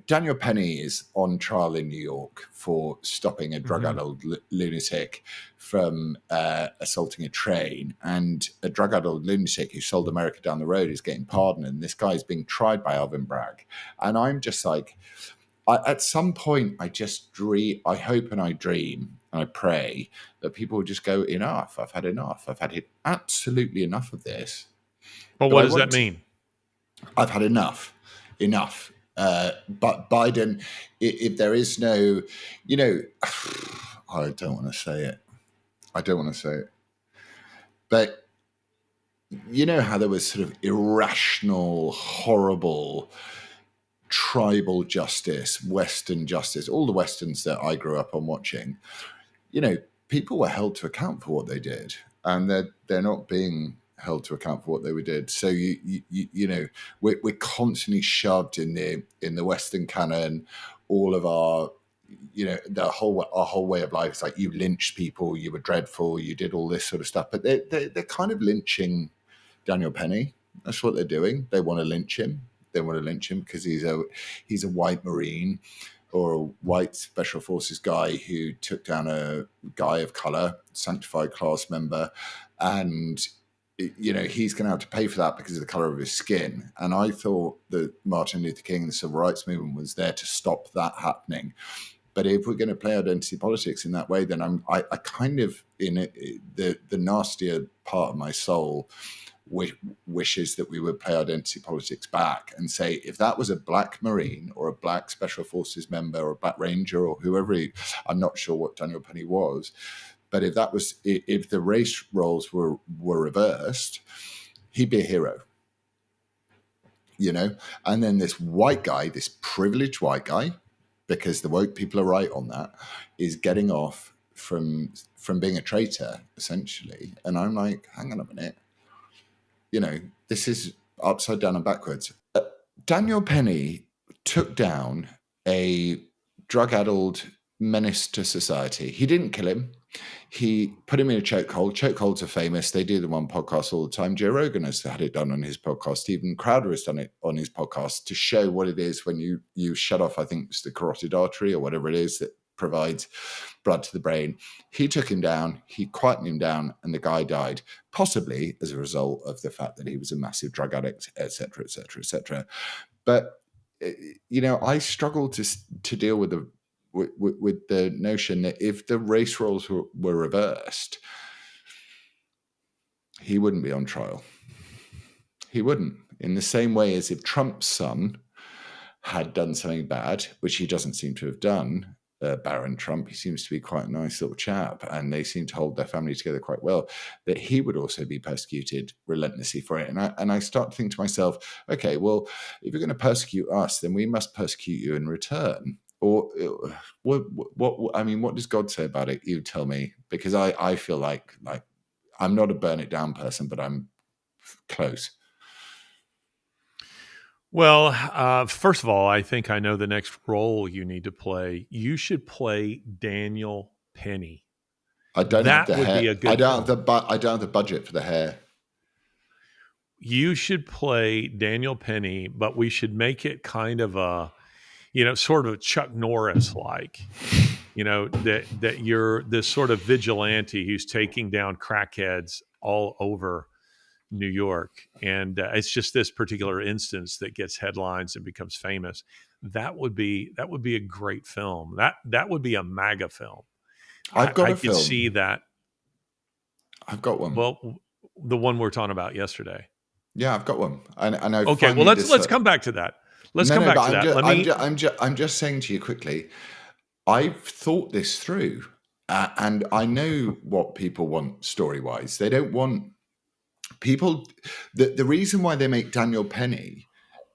Daniel Penny is on trial in New York for stopping a drug-addled lunatic from assaulting a train, and a drug-addled lunatic who sold America down the road is getting pardoned, and this guy is being tried by Alvin Bragg. And I'm just like, at some point, I hope and I dream and I pray that people will just go, enough. I've had enough. I've had absolutely enough of this. But what does that mean? I've had enough. But Biden, if there is no, I don't want to say it. But you know how there was sort of irrational, horrible, tribal justice, Western justice, all the Westerns that I grew up on watching, people were held to account for what they did, and they're not being held to account for what they did. So we're constantly shoved in the Western canon, all of our our whole way of life is like, you lynched people, you were dreadful, you did all this sort of stuff. But they're kind of lynching Daniel Penny. That's what they're doing. They want to lynch him. They want to lynch him because he's a white Marine or a white Special Forces guy who took down a guy of color, sanctified class member, and he's going to have to pay for that because of the color of his skin. And I thought that Martin Luther King and the Civil Rights Movement was there to stop that happening. But if we're going to play identity politics in that way, then I kind of, in the nastier part of my soul, wishes that we would play identity politics back and say, if that was a black Marine or a black Special Forces member or a black Ranger or whoever I'm not sure what Daniel Penny was, but if the race roles were reversed, he'd be a hero, and then this white guy, this privileged white guy, because the woke people are right on that, is getting off from being a traitor, essentially. And I'm like, hang on a minute. This is upside down and backwards. Daniel Penny took down a drug-addled menace to society. He didn't kill him. He put him in a chokehold. Chokeholds are famous. They do them on podcasts all the time. Joe Rogan has had it done on his podcast. Stephen Crowder has done it on his podcast to show what it is when you shut off, I think it's the carotid artery or whatever it is that provides blood to the brain. He took him down, he quieted him down, and the guy died, possibly as a result of the fact that he was a massive drug addict, etc., etc., etc. But I struggle to deal with the notion that if the race roles were reversed, he wouldn't be on trial. He wouldn't. In the same way as if Trump's son had done something bad, which he doesn't seem to have done, Baron Trump, he seems to be quite a nice little chap, and they seem to hold their family together quite well, that he would also be persecuted relentlessly for it. And I start to think to myself, okay, well, if you're going to persecute us, then we must persecute you in return. Or what does God say about it? You tell me, because I feel like I'm not a burn it down person, but I'm close. Well, first of all, I think I know the next role you need to play. You should play Daniel Penny. I don't have the hair. I don't have the budget for the hair. You should play Daniel Penny, but we should make it kind of a, sort of Chuck Norris like, that you're this sort of vigilante who's taking down crackheads all over New York, and it's just this particular instance that gets headlines and becomes famous. That would be a great film. That would be a MAGA film. I could see that. I've got one. Well, the one we're talking about yesterday. Yeah, I've got one. And okay, well let's come back to that. I'm just saying to you quickly, I've thought this through, And I know what people want story-wise. They don't want people. The reason why they make Daniel Penny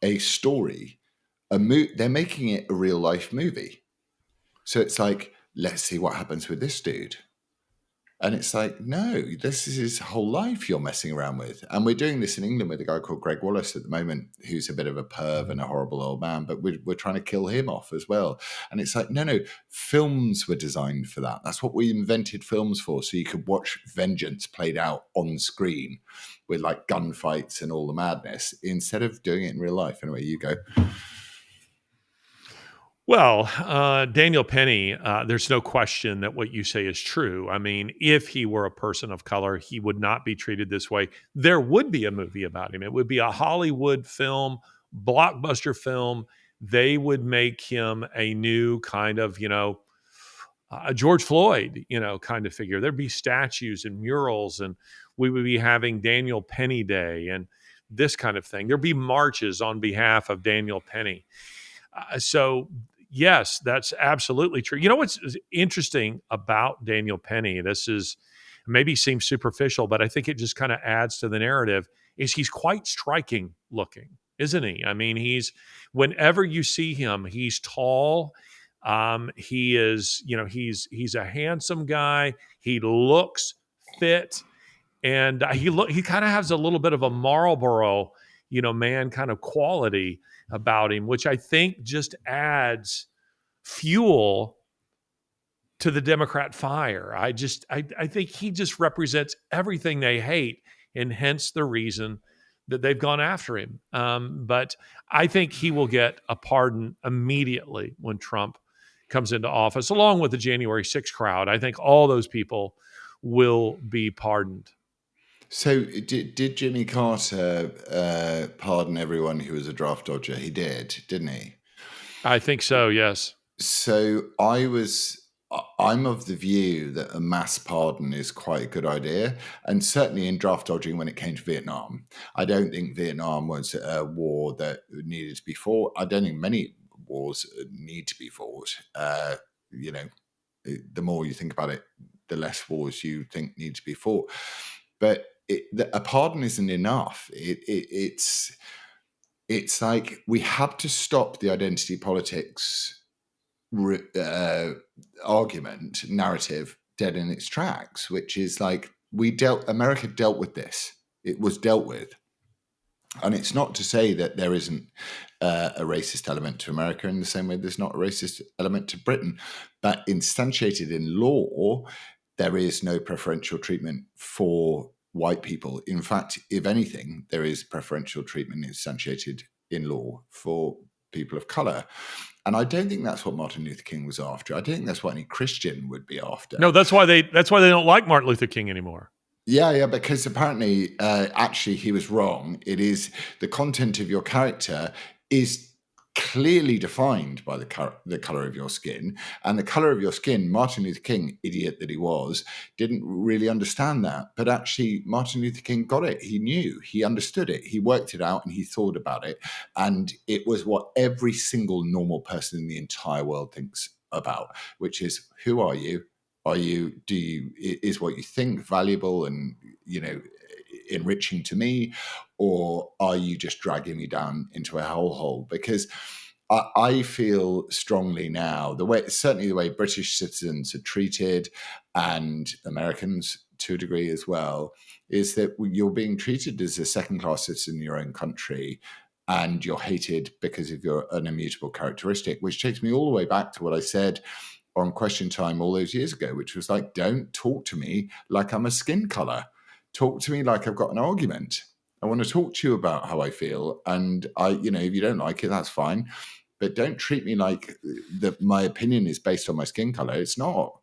a story, they're making it a real-life movie. So it's like, let's see what happens with this dude. And it's like, no, this is his whole life you're messing around with. And we're doing this in England with a guy called Greg Wallace at the moment, who's a bit of a perv and a horrible old man, but we're trying to kill him off as well. And it's like, no, films were designed for that. That's what we invented films for, so you could watch vengeance played out on screen with like gunfights and all the madness instead of doing it in real life. Anyway, you go. Well, Daniel Penny, there's no question that what you say is true. I mean, if he were a person of color, he would not be treated this way. There would be a movie about him. It would be a Hollywood film, blockbuster film. They would make him a new kind of, a George Floyd, kind of figure. There'd be statues and murals, and we would be having Daniel Penny Day and this kind of thing. There'd be marches on behalf of Daniel Penny. So yes, that's absolutely true. You know what's interesting about Daniel Penny? This is maybe seems superficial, but I think it just kind of adds to the narrative. Is he's quite striking looking, isn't he? I mean, whenever you see him, he's tall. He is, he's a handsome guy. He looks fit, and he kind of has a little bit of a Marlboro, man kind of quality about him, which I think just adds fuel to the Democrat fire. I think he just represents everything they hate, and hence the reason that they've gone after him. But I think he will get a pardon immediately when Trump comes into office, along with the January 6th crowd. I think all those people will be pardoned. So did Jimmy Carter pardon everyone who was a draft dodger? He did, didn't he? I think so, yes. So I'm of the view that a mass pardon is quite a good idea, and certainly in draft dodging when it came to Vietnam. I don't think Vietnam was a war that needed to be fought. I don't think many wars need to be fought. The more you think about it, the less wars you think need to be fought. But a pardon isn't enough. It's like we have to stop the identity politics argument narrative dead in its tracks, which is like America dealt with this. It was dealt with. And it's not to say that there isn't a racist element to America in the same way there's not a racist element to Britain. But instantiated in law, there is no preferential treatment for white people. In fact, if anything, there is preferential treatment instantiated in law for people of color. And I don't think that's what Martin Luther King was after. I don't think that's what any Christian would be after. No, that's why they don't like Martin Luther King anymore. Yeah, because apparently, actually, he was wrong. It is the content of your character is clearly defined by the color of your skin, and the color of your skin. Martin Luther King, idiot that he was, didn't really understand that. But actually, Martin Luther King got it. He knew, he understood it, he worked it out, and he thought about it. And it was what every single normal person in the entire world thinks about, which is, who are you? Is what you think valuable and, enriching to me, or are you just dragging me down into a hellhole? Because I feel strongly now, certainly the way British citizens are treated, and Americans to a degree as well, is that you're being treated as a second-class citizen in your own country, and you're hated because of an immutable characteristic, which takes me all the way back to what I said on Question Time all those years ago, which was like, don't talk to me like I'm a skin color. Talk to me like I've got an argument. I want to talk to you about how I feel. And if you don't like it, that's fine. But don't treat me like my opinion is based on my skin color. It's not.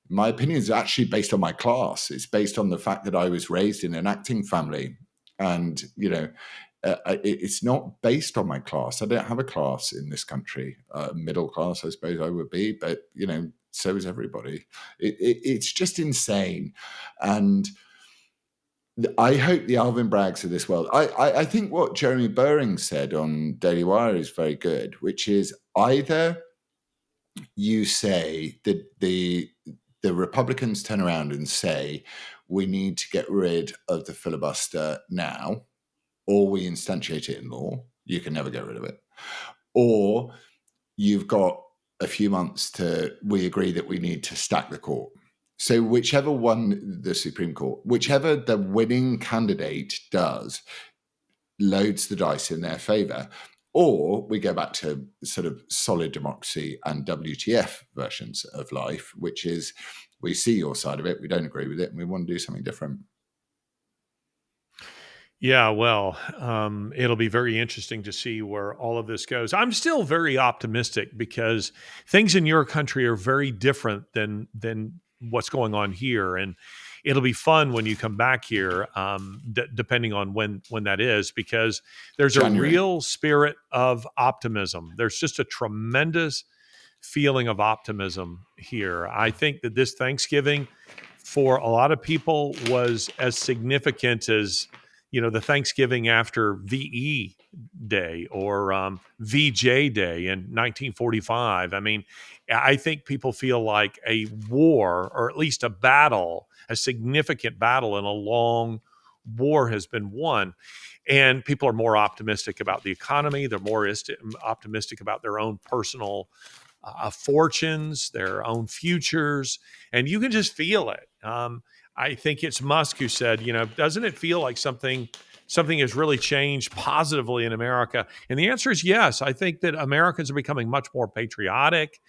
My opinion is actually based on my class. It's based on the fact that I was raised in an acting family. And, it's not based on my class. I don't have a class in this country. Middle class, I suppose I would be, but so is everybody. It's just insane, and I hope the Alvin Braggs of this world. I think what Jeremy Burring said on Daily Wire is very good, which is either you say that the the Republicans turn around and say, we need to get rid of the filibuster now, or we instantiate it in law. You can never get rid of it. Or you've got a few months we agree that we need to stack the court. So whichever one, the Supreme Court, whichever the winning candidate does, loads the dice in their favor. Or we go back to sort of solid democracy and WTF versions of life, which is we see your side of it, we don't agree with it, and we want to do something different. Yeah, well, it'll be very interesting to see where all of this goes. I'm still very optimistic because things in your country are very different than what's going on here, and it'll be fun when you come back here, depending on when that is, because there's January. a real spirit of optimism. There's just a tremendous feeling of optimism here. I think that this Thanksgiving for a lot of people was as significant as the Thanksgiving after VE Day or VJ Day in 1945. I mean, I think people feel like a war, or at least a battle, a significant battle in a long war has been won. And people are more optimistic about the economy. They're more optimistic about their own personal fortunes, their own futures, and you can just feel it. I think it's Musk who said, doesn't it feel like something has really changed positively in America? And the answer is yes. I think that Americans are becoming much more patriotic.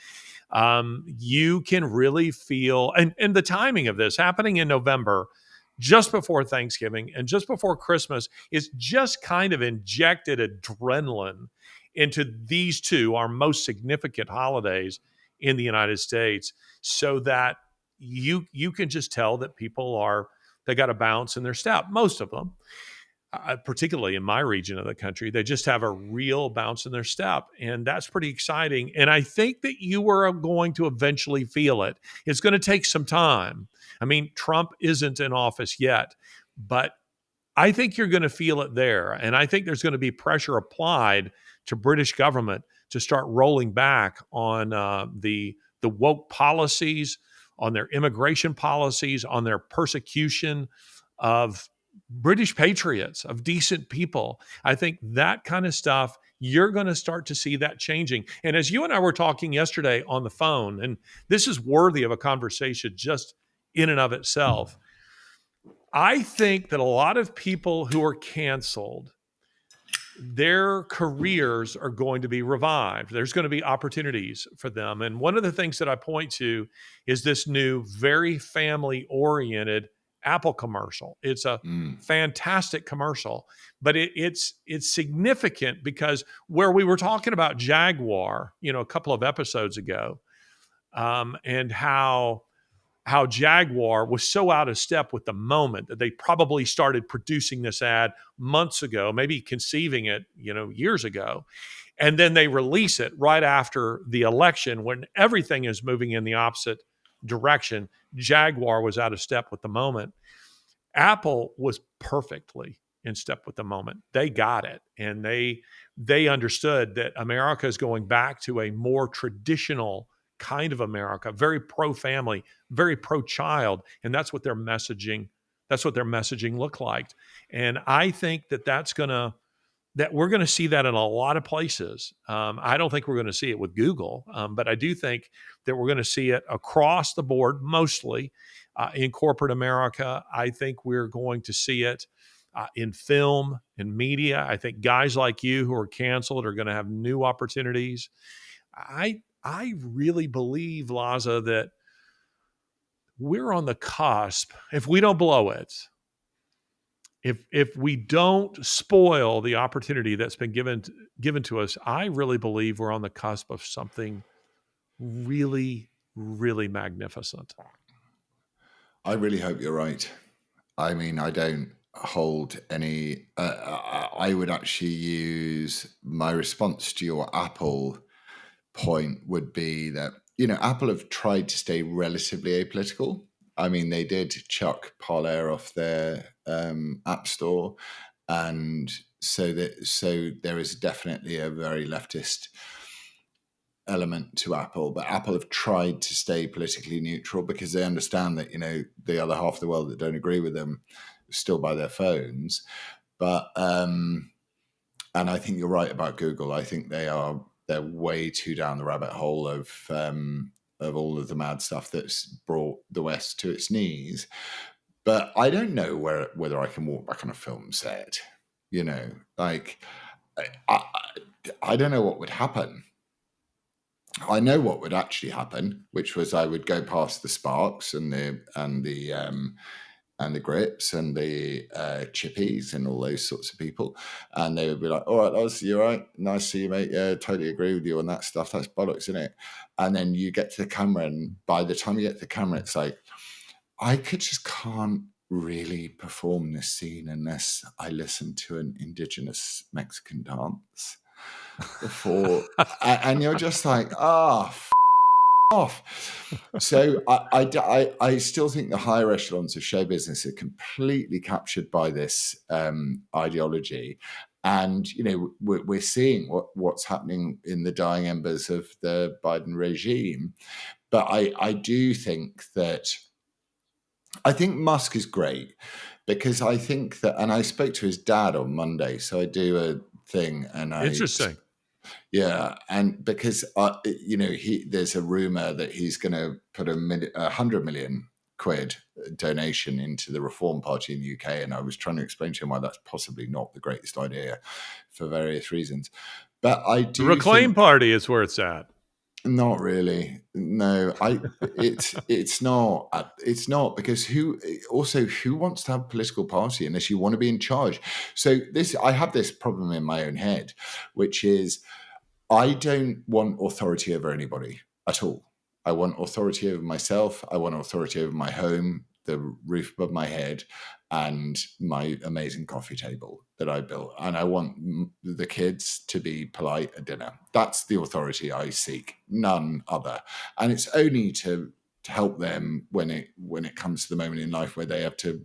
You can really feel, and the timing of this happening in November, just before Thanksgiving and just before Christmas, is just kind of injected adrenaline into these two, our most significant holidays in the United States, so that you can just tell that people they got a bounce in their step. Most of them, particularly in my region of the country, they just have a real bounce in their step, and that's pretty exciting. And I think that you are going to eventually feel it. It's going to take some time. I mean, Trump isn't in office yet, but I think you're going to feel it there. And I think there's going to be pressure applied to British government to start rolling back on the woke policies, on their immigration policies, on their persecution of British patriots, of decent people. I think that kind of stuff, you're going to start to see that changing. And as you and I were talking yesterday on the phone, and this is worthy of a conversation just in and of itself, I think that a lot of people who are canceled, their careers are going to be revived. There's going to be opportunities for them. And one of the things that I point to is this new, very family-oriented Apple commercial. It's a fantastic commercial, but it's significant because where we were talking about Jaguar, a couple of episodes ago, and how Jaguar was so out of step with the moment that they probably started producing this ad months ago, maybe conceiving it, years ago. And then they release it right after the election when everything is moving in the opposite direction. Jaguar was out of step with the moment. Apple was perfectly in step with the moment. They got it. And they understood that America is going back to a more traditional kind of America, very pro-family, very pro-child, and that's what their messaging looked like. And I think that we're going to see that in a lot of places. I don't think we're going to see it with Google, but I do think that we're going to see it across the board, mostly in corporate America. I think we're going to see it in film and media. I think guys like you who are canceled are going to have new opportunities. I really believe, Laza, that we're on the cusp. If we don't blow it, if we don't spoil the opportunity that's been given to us, I really believe we're on the cusp of something really, really magnificent. I really hope you're right. I mean, I don't hold any. I would actually use my response to your Apple point would be that, Apple have tried to stay relatively apolitical. I mean, they did chuck Parler off their app store. And so there is definitely a very leftist element to Apple, but Apple have tried to stay politically neutral because they understand that, the other half of the world that don't agree with them still buy their phones. But and I think you're right about Google. I think they're way too down the rabbit hole of all of the mad stuff that's brought the West to its knees. But I don't know whether I can walk back on a film set. Like I don't know what would happen. I know what would actually happen, which was I would go past the Sparks and the Grips and the Chippies and all those sorts of people, and they would be like, "All right, Oz, you all right? Nice to see you, mate. Yeah, totally agree with you on that stuff. That's bollocks, isn't it?" And then you get to the camera, and by the time you get to the camera, it's like, I just can't really perform this scene unless I listen to an indigenous Mexican dance before, and you're just like, off. So I still think the higher echelons of show business are completely captured by this ideology. And, we're seeing what's happening in the dying embers of the Biden regime. But I do think that, I think Musk is great because I think that, and I spoke to his dad on Monday, so I do a thing and Interesting. Yeah, and because there's a rumor that he's going to put 100 million quid donation into the Reform Party in the UK, and I was trying to explain to him why that's possibly not the greatest idea for various reasons. But I do The Reclaim think, Party is where it's at. not really. No, it's not. It's not, because who wants to have a political party unless you want to be in charge? So I have this problem in my own head, which is, I don't want authority over anybody at all. I want authority over myself. I want authority over my home, the roof above my head, and my amazing coffee table that I built. And I want the kids to be polite at dinner. That's the authority I seek, none other. And it's only to help them when it comes to the moment in life where they have to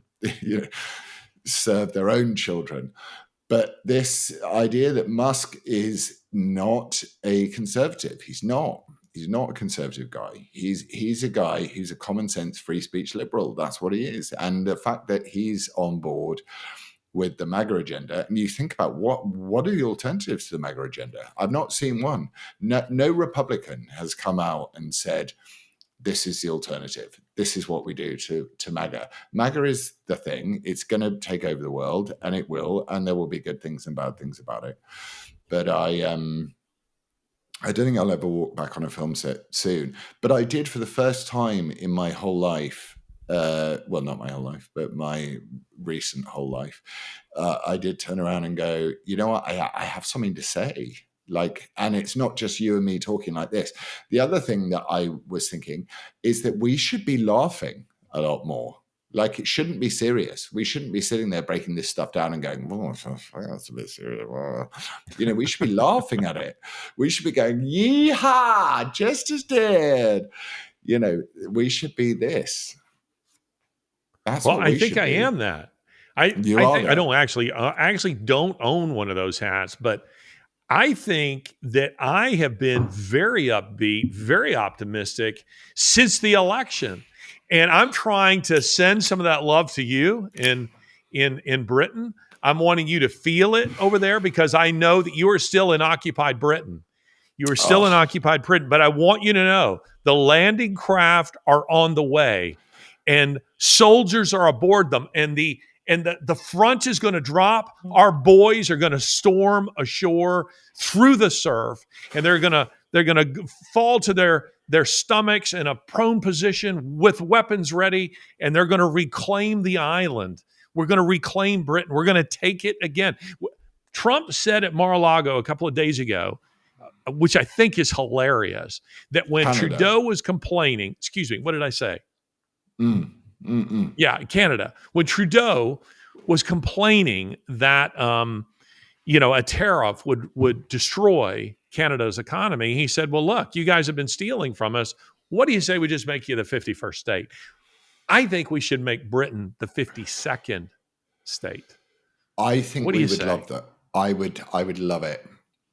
serve their own children. But this idea that Musk is not a conservative, he's not a conservative guy. He's a guy who's a common sense free speech liberal. That's what he is. And the fact that he's on board with the MAGA agenda, and you think about what are the alternatives to the MAGA agenda? I've not seen one. No Republican has come out and said, this is the alternative. This is what we do to MAGA. MAGA is the thing. It's going to take over the world, and it will, and there will be good things and bad things about it. But I don't think I'll ever walk back on a film set soon. But I did, for the first time in my whole life, well, not my whole life, but my recent whole life, I did turn around and go, you know what? I have something to say. And it's not just you and me talking like this. The other thing that I was thinking is that we should be laughing a lot more. It shouldn't be serious. We shouldn't be sitting there breaking this stuff down and going, oh, that's a bit serious. We should be laughing at it. We should be going, yeehaw, Justice did. We should be this. That's what I think I am that. I actually don't own one of those hats, but I think that I have been very upbeat, very optimistic since the election. And I'm trying to send some of that love to you in Britain. I'm wanting you to feel it over there because I know that you are still in occupied Britain. You are still in occupied Britain, but I want you to know the landing craft are on the way and soldiers are aboard them, and the front is going to drop. Our boys are going to storm ashore through the surf, and they're going to fall to their stomachs in a prone position with weapons ready, and they're going to reclaim the island. We're going to reclaim Britain. We're going to take it again. Trump said at Mar-a-Lago a couple of days ago, which I think is hilarious, that when Canada. Trudeau was complaining, excuse me, what did I say? Yeah, Canada. When Trudeau was complaining that a tariff would destroy Canada's economy, he said, well, look, you guys have been stealing from us. What do you say we just make you the 51st state? I think we should make Britain the 52nd state. I think we would love that. I would love it.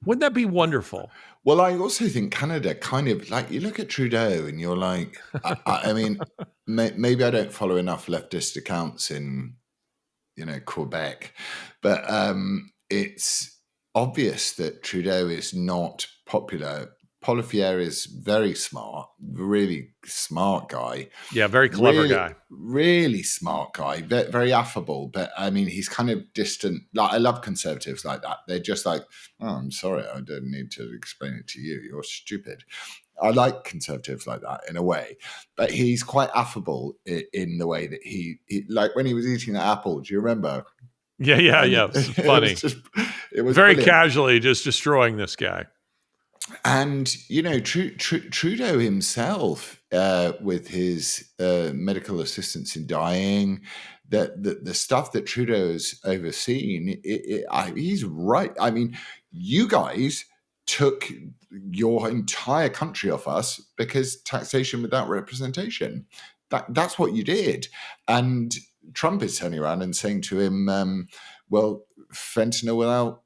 Wouldn't that be wonderful? Well, I also think Canada kind of like you look at Trudeau and you're like, I mean, maybe I don't follow enough leftist accounts in Quebec, but it's obvious that Trudeau is not popular. Poilievre is very smart, really smart guy. Yeah, very clever Really, guy. really smart guy, very affable. But I mean, he's kind of distant. Like I love conservatives like that. They're just like, oh, I'm sorry, I don't need to explain it to you. You're stupid. I like conservatives like that in a way, but he's quite affable in the way that he like when he was eating the apple. Do you remember? Yeah. And It's it was funny. just, it was Very brilliant. casually just destroying this guy. And Trudeau himself, with his medical assistance in dying, the stuff that Trudeau's overseen, he's right. I mean, you guys took your entire country off us because taxation without representation. That's what you did. And Trump is turning around and saying to him, well, fentanyl without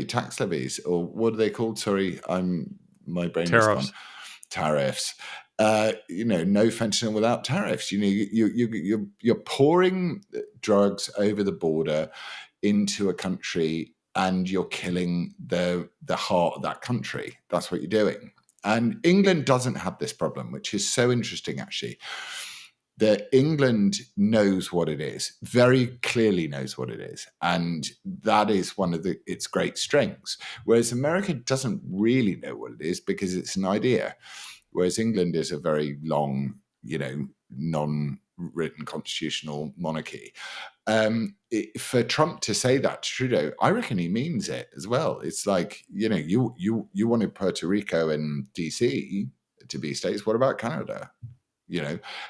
tax levies, or what are they called? Sorry, my brain is gone. Tariffs. No fentanyl without tariffs. You're pouring drugs over the border into a country, and you're killing the heart of that country. That's what you're doing. And England doesn't have this problem, which is so interesting, actually. That England knows what it is, very clearly knows what it is. And that is one of its great strengths. Whereas America doesn't really know what it is because it's an idea. Whereas England is a very long, non-written constitutional monarchy. For Trump to say that to Trudeau, I reckon he means it as well. It's like, you wanted Puerto Rico and DC to be states. What about Canada?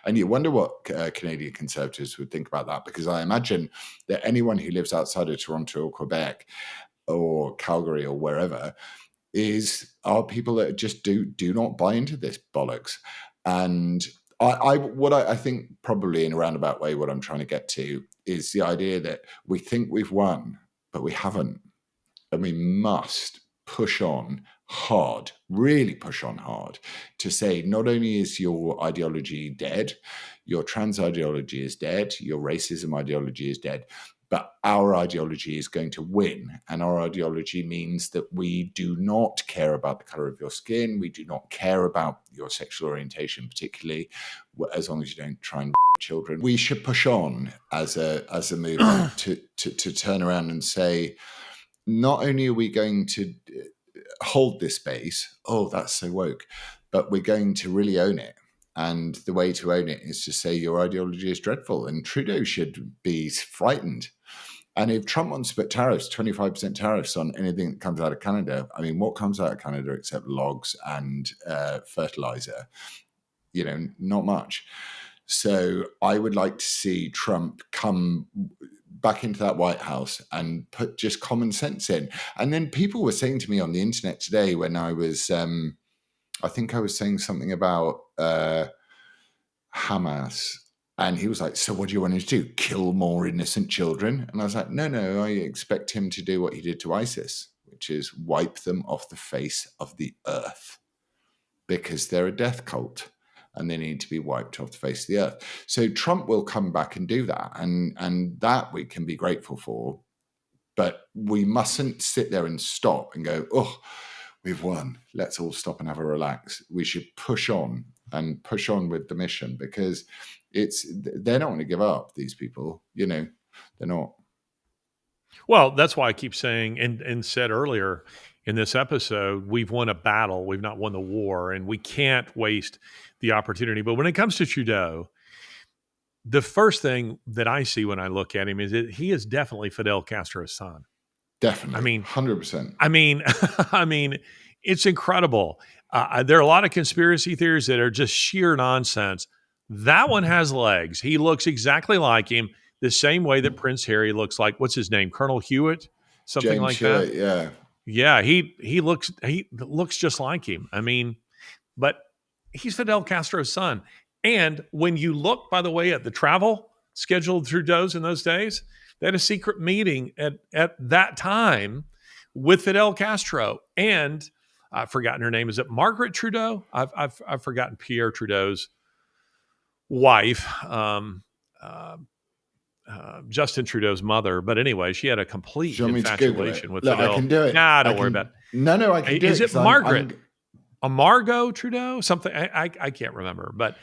And you wonder what Canadian conservatives would think about that, because I imagine that anyone who lives outside of Toronto or Quebec or Calgary or wherever are people that just do not buy into this bollocks. And I think probably in a roundabout way, what I'm trying to get to is the idea that we think we've won, but we haven't. And we must push on hard, really push on hard to say not only is your ideology dead, your trans ideology is dead, your racism ideology is dead, but our ideology is going to win. And our ideology means that we do not care about the color of your skin. We do not care about your sexual orientation, particularly as long as you don't try and children. We should push on as a movement to turn around and say, not only are we going to hold this space, oh, that's so woke, but we're going to really own it. And the way to own it is to say your ideology is dreadful. And Trudeau should be frightened. And if Trump wants to put tariffs, 25% tariffs on anything that comes out of Canada, I mean, what comes out of Canada except logs and fertilizer? Not much. So I would like to see Trump come back into that White House and put just common sense in. And then people were saying to me on the internet today when I was, I think I was saying something about Hamas. And he was like, so what do you want him to do? Kill more innocent children? And I was like, no, I expect him to do what he did to ISIS, which is wipe them off the face of the earth, because they're a death cult and they need to be wiped off the face of the earth. So Trump will come back and do that. And that we can be grateful for. But we mustn't sit there and stop and go, oh, we've won. Let's all stop and have a relax. We should push on and push on with the mission, because they're not going to give up, these people. They're not. Well, that's why I keep saying and said earlier in this episode, we've won a battle. We've not won the war, and we can't waste the opportunity. But when it comes to Trudeau, the first thing that I see when I look at him is that he is definitely Fidel Castro's son. Definitely. I mean, 100%. I mean, it's incredible. There are a lot of conspiracy theories that are just sheer nonsense. That one has legs. He looks exactly like him, the same way that Prince Harry looks like, what's his name? Colonel Hewitt? Something James like Hewitt, that. yeah. Yeah, he looks just like him. I mean, but he's Fidel Castro's son. And when you look, by the way, at the travel scheduled Trudeau's in those days, They had a secret meeting at that time with Fidel Castro, and I've forgotten her name. Is it Margaret Trudeau? I've forgotten Pierre Trudeau's wife, Justin Trudeau's mother. But anyway, she had a Do complete you want me to Google it? infatuation with Look, I Fidel. can do it. Nah, I don't worry about can. No, I can it. do it Is it because Margaret? A Margot Trudeau? Something I can't remember, but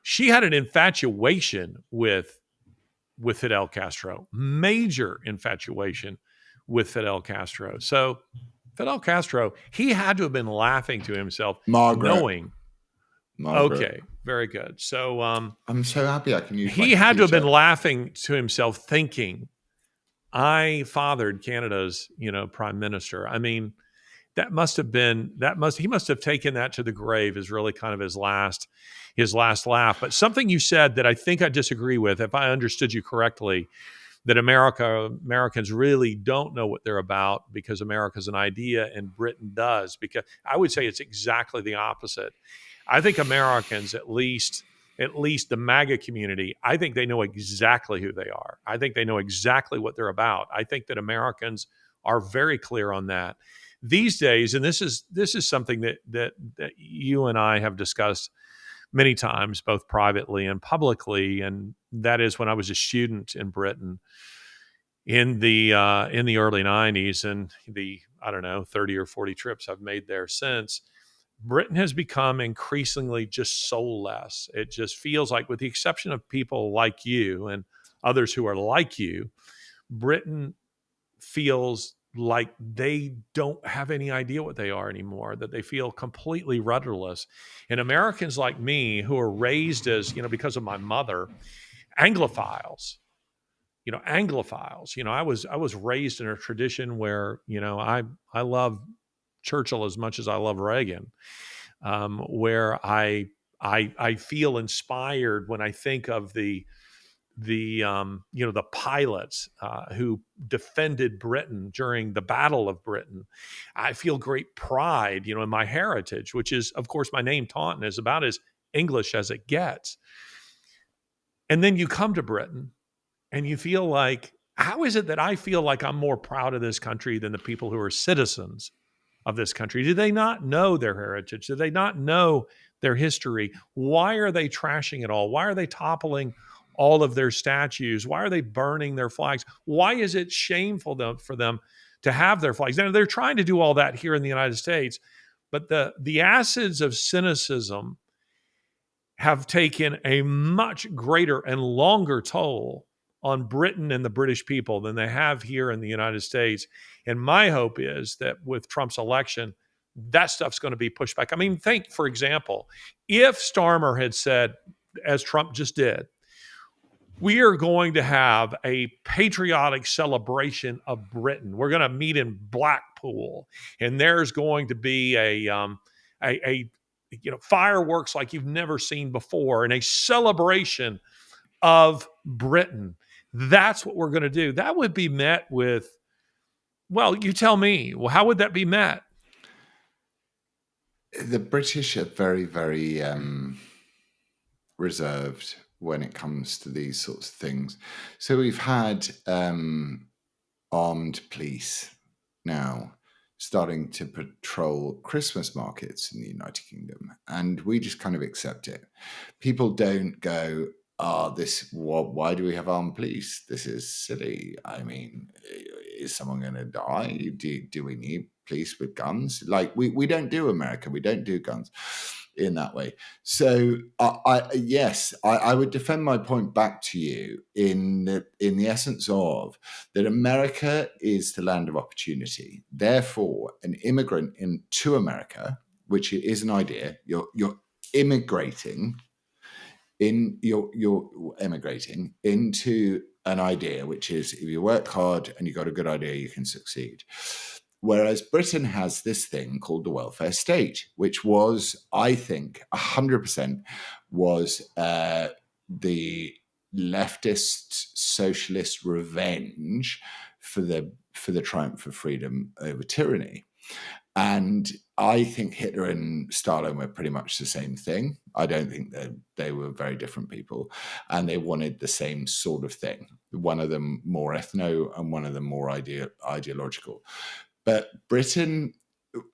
she had an infatuation with Fidel Castro, major infatuation with Fidel Castro. So Fidel Castro, he had to have been laughing to himself, Margaret. knowing. Margaret. Okay, very good. So I'm so happy I can use my he had to have been computer. laughing to himself, thinking, "I fathered Canada's, prime minister." I mean, he must have taken that to the grave as really kind of his last laugh. But something you said that I think I disagree with, if I understood you correctly, that Americans really don't know what they're about because America's an idea and Britain does. Because I would say it's exactly the opposite. I think Americans, at least the MAGA community, I think they know exactly who they are. I think they know exactly what they're about. I think that Americans are very clear on that these days. And this is something that you and I have discussed many times, both privately and publicly. And that is when I was a student in Britain in the early 90s, and the, I don't know, 30 or 40 trips I've made there since. Britain has become increasingly just soulless. It just feels like, with the exception of people like you and others who are like you, Britain feels like they don't have any idea what they are anymore, that they feel completely rudderless. And Americans like me, who are raised as, because of my mother, Anglophiles, I was raised in a tradition where, I love Churchill as much as I love Reagan, where I feel inspired when I think of the pilots who defended Britain during the Battle of Britain. I feel great pride, in my heritage, which is, of course, my name Taunton is about as English as it gets. And then you come to Britain and you feel like, how is it that I feel like I'm more proud of this country than the people who are citizens of this country? Do they not know their heritage? Do they not know their history? Why are they trashing it all? Why are they toppling all of their statues? Why are they burning their flags? Why is it shameful for them to have their flags? Now, they're trying to do all that here in the United States, but the acids of cynicism have taken a much greater and longer toll on Britain and the British people than they have here in the United States. And my hope is that with Trump's election, that stuff's going to be pushed back. I mean, think, for example, if Starmer had said, as Trump just did, we are going to have a patriotic celebration of Britain. We're going to meet in Blackpool, and there's going to be a fireworks like you've never seen before, and a celebration of Britain. That's what we're going to do. That would be met with, well, you tell me, well, how would that be met? The British are very, very reserved when it comes to these sorts of things. So we've had armed police now starting to patrol Christmas markets in the United Kingdom, and we just kind of accept it. People don't go, why do we have armed police? This is silly. I mean, is someone going to die? Do we need police with guns? Like, we don't do America. We don't do guns in that way. So I would defend my point back to you in the essence of that America is the land of opportunity. Therefore, an immigrant into America, which is an idea, you're immigrating you're emigrating into an idea, which is, if you work hard and you've got a good idea, you can succeed. Whereas Britain has this thing called the welfare state, which was, I think, 100% was the leftist socialist revenge for the triumph of freedom over tyranny. And I think Hitler and Stalin were pretty much the same thing. I don't think that they were very different people. And they wanted the same sort of thing. One of them more ethno and one of them more ideological. But Britain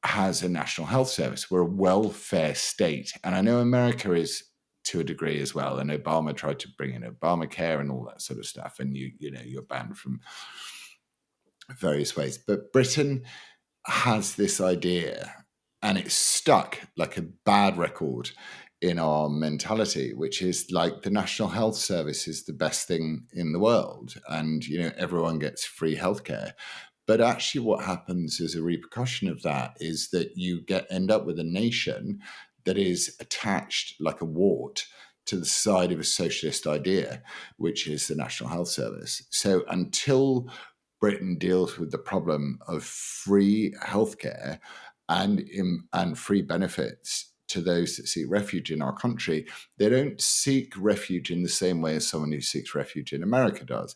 has a national health service. We're a welfare state. And I know America is to a degree as well. And Obama tried to bring in Obamacare and all that sort of stuff. And you're banned from various ways. But Britain has this idea, and it's stuck like a bad record in our mentality, which is like the National Health Service is the best thing in the world, and everyone gets free healthcare. But actually, what happens as a repercussion of that is that you end up with a nation that is attached like a wart to the side of a socialist idea, which is the National Health Service. So until Britain deals with the problem of free healthcare and free benefits to those that seek refuge in our country, they don't seek refuge in the same way as someone who seeks refuge in America does.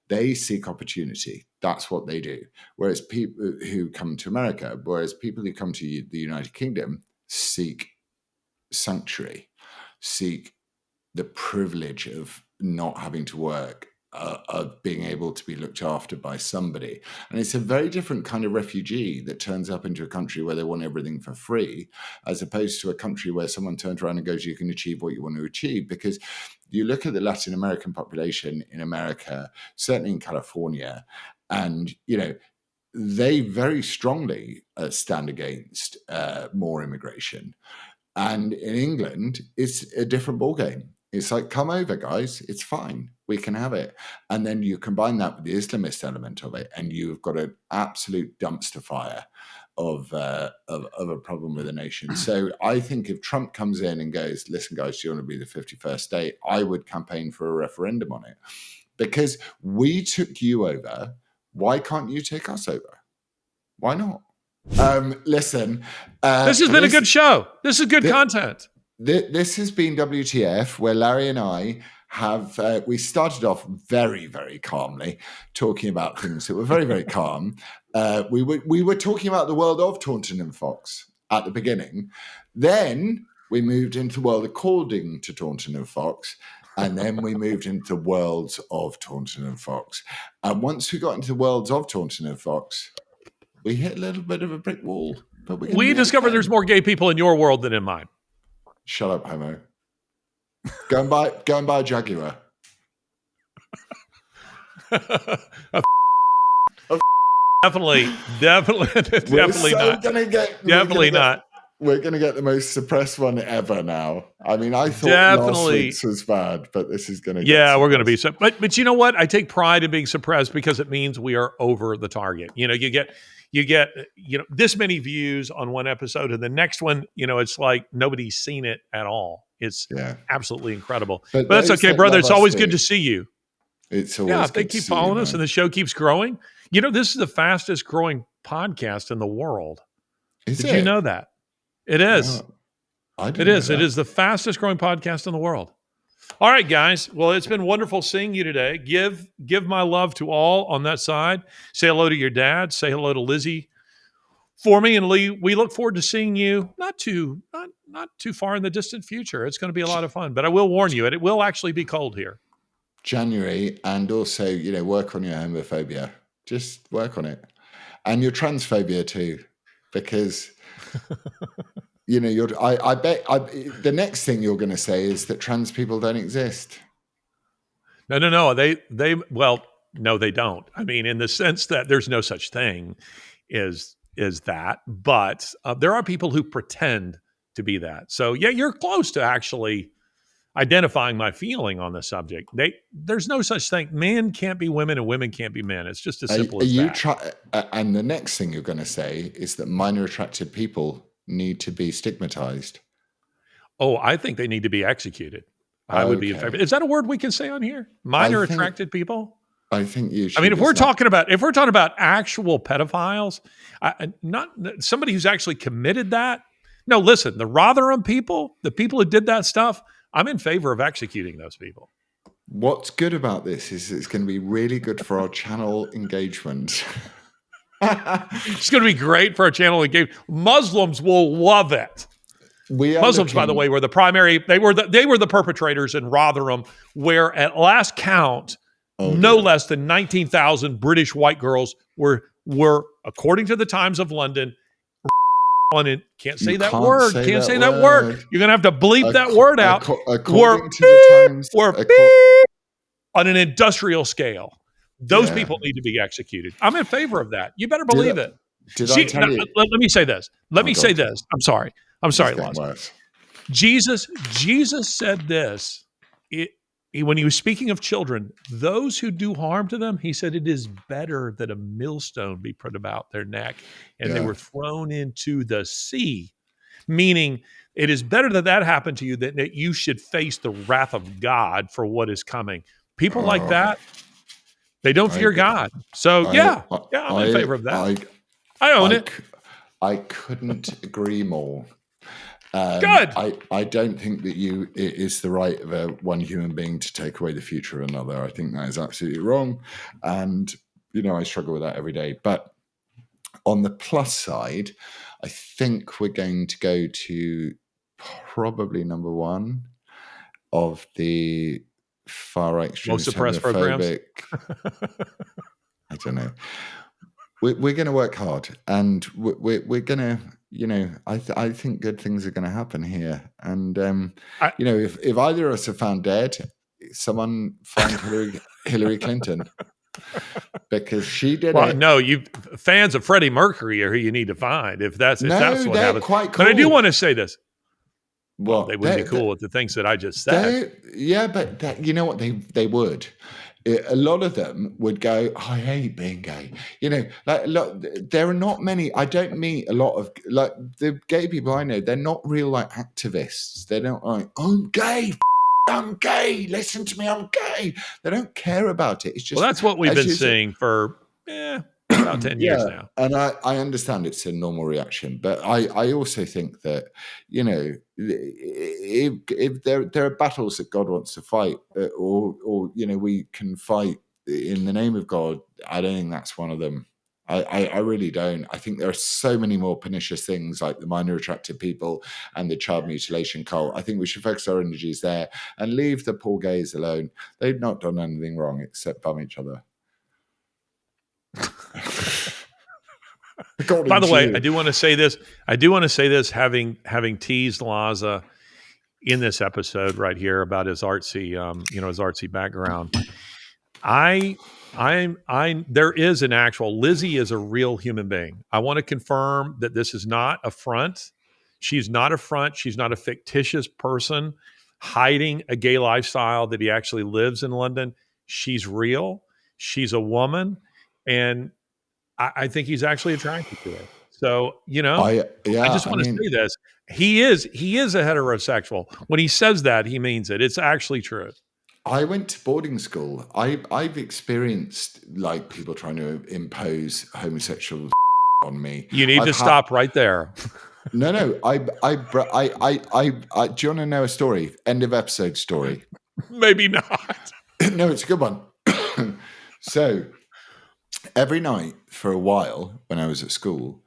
They seek opportunity. That's what they do. Whereas people who come to America, people who come to the United Kingdom seek sanctuary, seek the privilege of not having to work, of being able to be looked after by somebody. And it's a very different kind of refugee that turns up into a country where they want everything for free, as opposed to a country where someone turns around and goes, you can achieve what you want to achieve. Because you look at the Latin American population in America, certainly in California, and, they very strongly stand against more immigration. And in England, it's a different ballgame. It's like, come over, guys. It's fine. We can have it. And then you combine that with the Islamist element of it, and you've got an absolute dumpster fire of a problem with the nation. So I think if Trump comes in and goes, listen, guys, do you want to be the 51st state? I would campaign for a referendum on it. Because we took you over. Why can't you take us over? Why not? Listen. This has been a good show. This is good content. This has been WTF, where Larry and I have, we started off very, very calmly, talking about things that were very, very calm. We were talking about the world of Taunton and Fox at the beginning. Then we moved into the world according to Taunton and Fox. And then we moved into the worlds of Taunton and Fox. And once we got into the worlds of Taunton and Fox, we hit a little bit of a brick wall. But we discovered there's more gay people in your world than in mine. Shut up, homo. Go and buy a Jaguar. Definitely not. Definitely not. We're going to get the most suppressed one ever now. I mean, I thought last week's was bad, but this is going to get we're going to be. But you know what? I take pride in being suppressed because it means we are over the target. You get this many views on one episode, and the next one, it's like nobody's seen it at all. It's absolutely incredible. But that's okay, brother. It's always good to see you. It's always if they keep following us and the show keeps growing. This is the fastest growing podcast in the world. Did you know that? It is. It is. It is the fastest growing podcast in the world. All right, guys. Well, it's been wonderful seeing you today. Give my love to all on that side. Say hello to your dad. Say hello to Lizzie for me and Lee. We look forward to seeing you not too far in the distant future. It's going to be a lot of fun. But I will warn you, it will actually be cold here. January, and also, work on your homophobia. Just work on it. And your transphobia too, because I bet the next thing you're going to say is that trans people don't exist. No. No, they don't. I mean, in the sense that there's no such thing is that, but there are people who pretend to be that. So you're close to actually identifying my feeling on the subject. There's no such thing. Men can't be women and women can't be men. It's just as simple as that. And the next thing you're going to say is that minor attracted people need to be stigmatized. Oh, I think they need to be executed. I would be in favor. Is that a word we can say on here? Minor attracted people? I think you should. I mean, if we're talking about actual pedophiles, not somebody who's actually committed that. No, listen, the Rotherham people, the people who did that stuff, I'm in favor of executing those people. What's good about this is it's going to be really good for our channel engagement. It's going to be great for our channel and game. Muslims will love it. We are Muslims, by the way, were the primary. They were the perpetrators in Rotherham, where at last count, no less than 19,000 British white girls were, according to the Times of London, on it. Can't say that word. Can't say that word. You're gonna have to bleep that word out. According to the Times, on an industrial scale. Those people need to be executed. I'm in favor of that. You better believe it. I tell you? Let me say this. Let me say this. I'm sorry, Laws. Worse. Jesus said this. When he was speaking of children, those who do harm to them, he said, it is better that a millstone be put about their neck and they were thrown into the sea. Meaning, it is better that happened to you than that you should face the wrath of God for what is coming. People like that, they don't fear God. So, I'm in favor of that. I own it. I couldn't agree more. Good. I don't think that it is the right of one human being to take away the future of another. I think that is absolutely wrong. And, I struggle with that every day. But on the plus side, I think we're going to go to probably number one of the far-right extremist homophobic. I don't know. We're going to work hard, and we're going to, I think good things are going to happen here. And if either of us are found dead, someone find Hillary Clinton. Because she did it. No, you fans of Freddie Mercury are who you need to find if that's what happens. Quite cool. But I do want to say this. Well, they would be cool with the things that I just said. But you know what? They would. A lot of them would go, I hate being gay. Look, there are not many. I don't meet a lot of the gay people I know. They're not real activists. They're not like, I'm gay. I'm gay. Listen to me. I'm gay. They don't care about it. It's just that's what we've been seeing for about 10 years now. And I understand it's a normal reaction, but I also think that if there are battles that God wants to fight, or we can fight in the name of God, I don't think that's one of them. I really don't. I think there are so many more pernicious things like the minor attracted people and the child mutilation cult. I think we should focus our energies there and leave the poor gays alone. They've not done anything wrong except bum each other. By the way, I do want to say this. Having teased Laza in this episode right here about his artsy background. There is an actual Lizzie is a real human being. I want to confirm that this is not a front. She's not a front. She's not a fictitious person hiding a gay lifestyle that he actually lives in London. She's real. She's a woman, and I think he's actually attracted to her. So, I just want to say this. He is a heterosexual. When he says that, he means it. It's actually true. I went to boarding school. I've experienced people trying to impose homosexual on me. You need to stop right there. No. Do you want to know a story? End of episode story. Maybe not. No, it's a good one. So every night for a while when I was at school,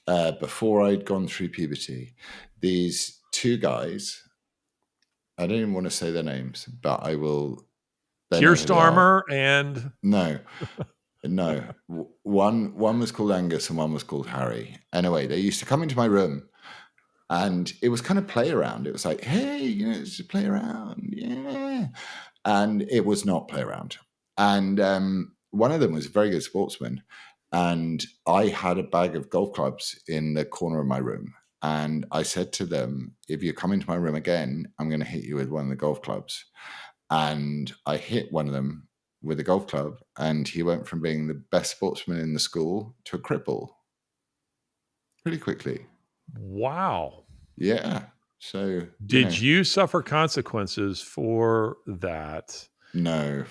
before I'd gone through puberty, these two guys, I don't even want to say their names, but I will. Kierstarmer and no. One was called Angus and one was called Harry. Anyway, they used to come into my room, and it was kind of play around. It was like, hey, it's just play around, yeah. And it was not play around. And one of them was a very good sportsman, and I had a bag of golf clubs in the corner of my room. And I said to them, if you come into my room again, I'm going to hit you with one of the golf clubs. And I hit one of them with a golf club, and he went from being the best sportsman in the school to a cripple pretty quickly. Wow. Yeah. So did you suffer consequences for that? No,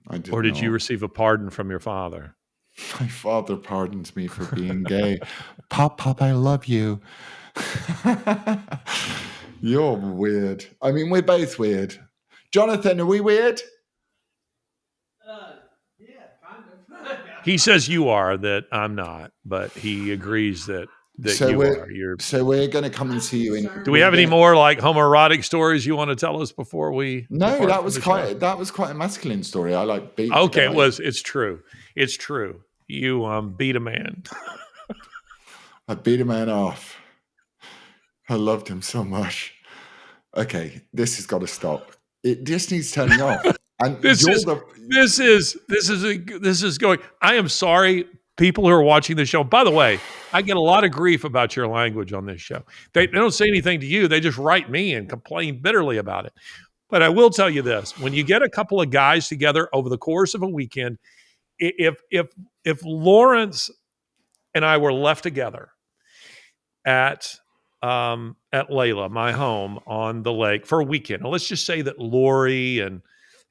I did. Or did you receive a pardon from your father? My father pardons me for being gay. Pop, I love you. You're weird. I mean, we're both weird. Jonathan, are we weird? Yeah, kind of. He says you are, that I'm not, but he agrees that So you we're are. You're. so we're going to come and see you in. Do we have any more like homoerotic stories you want to tell us before we No, depart that from was the show? quite a masculine story. I like beat. Okay, the guy. it's true. It's true. You beat a man. I beat a man off. I loved him so much. Okay, this has got to stop. It just needs turning off. And This is going. I am sorry, people who are watching the show. By the way, I get a lot of grief about your language on this show. They don't say anything to you. They just write me and complain bitterly about it. But I will tell you this: when you get a couple of guys together over the course of a weekend, if Laurence and I were left together at Layla, my home on the lake for a weekend. Now, let's just say that Lori and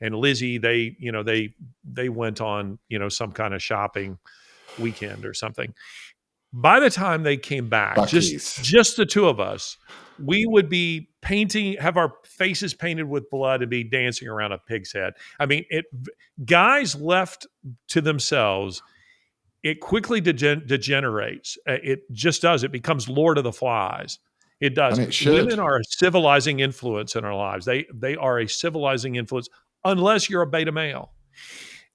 Lizzie, they went on, some kind of shopping weekend or something. By the time they came back, Buc-ee's. just the two of us, we would be have our faces painted with blood and be dancing around a pig's head. I mean, guys left to themselves, it quickly degenerates. It just does. It becomes Lord of the Flies. It does. And it should. Women are a civilizing influence in our lives. They are a civilizing influence, unless you're a beta male,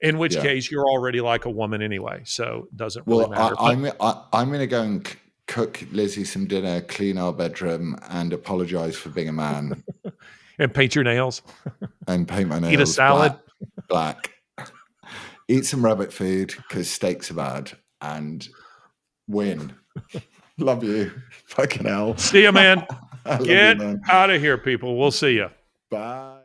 in which case you're already like a woman anyway. So it doesn't really matter. I'm going to go and cook Lizzie some dinner, clean our bedroom, and apologize for being a man. And paint your nails. And paint my nails. Eat a salad. Black. Eat some rabbit food because steaks are bad, and win. Love you. Fucking hell. See you, man. Get out of here, people. We'll see you. Bye.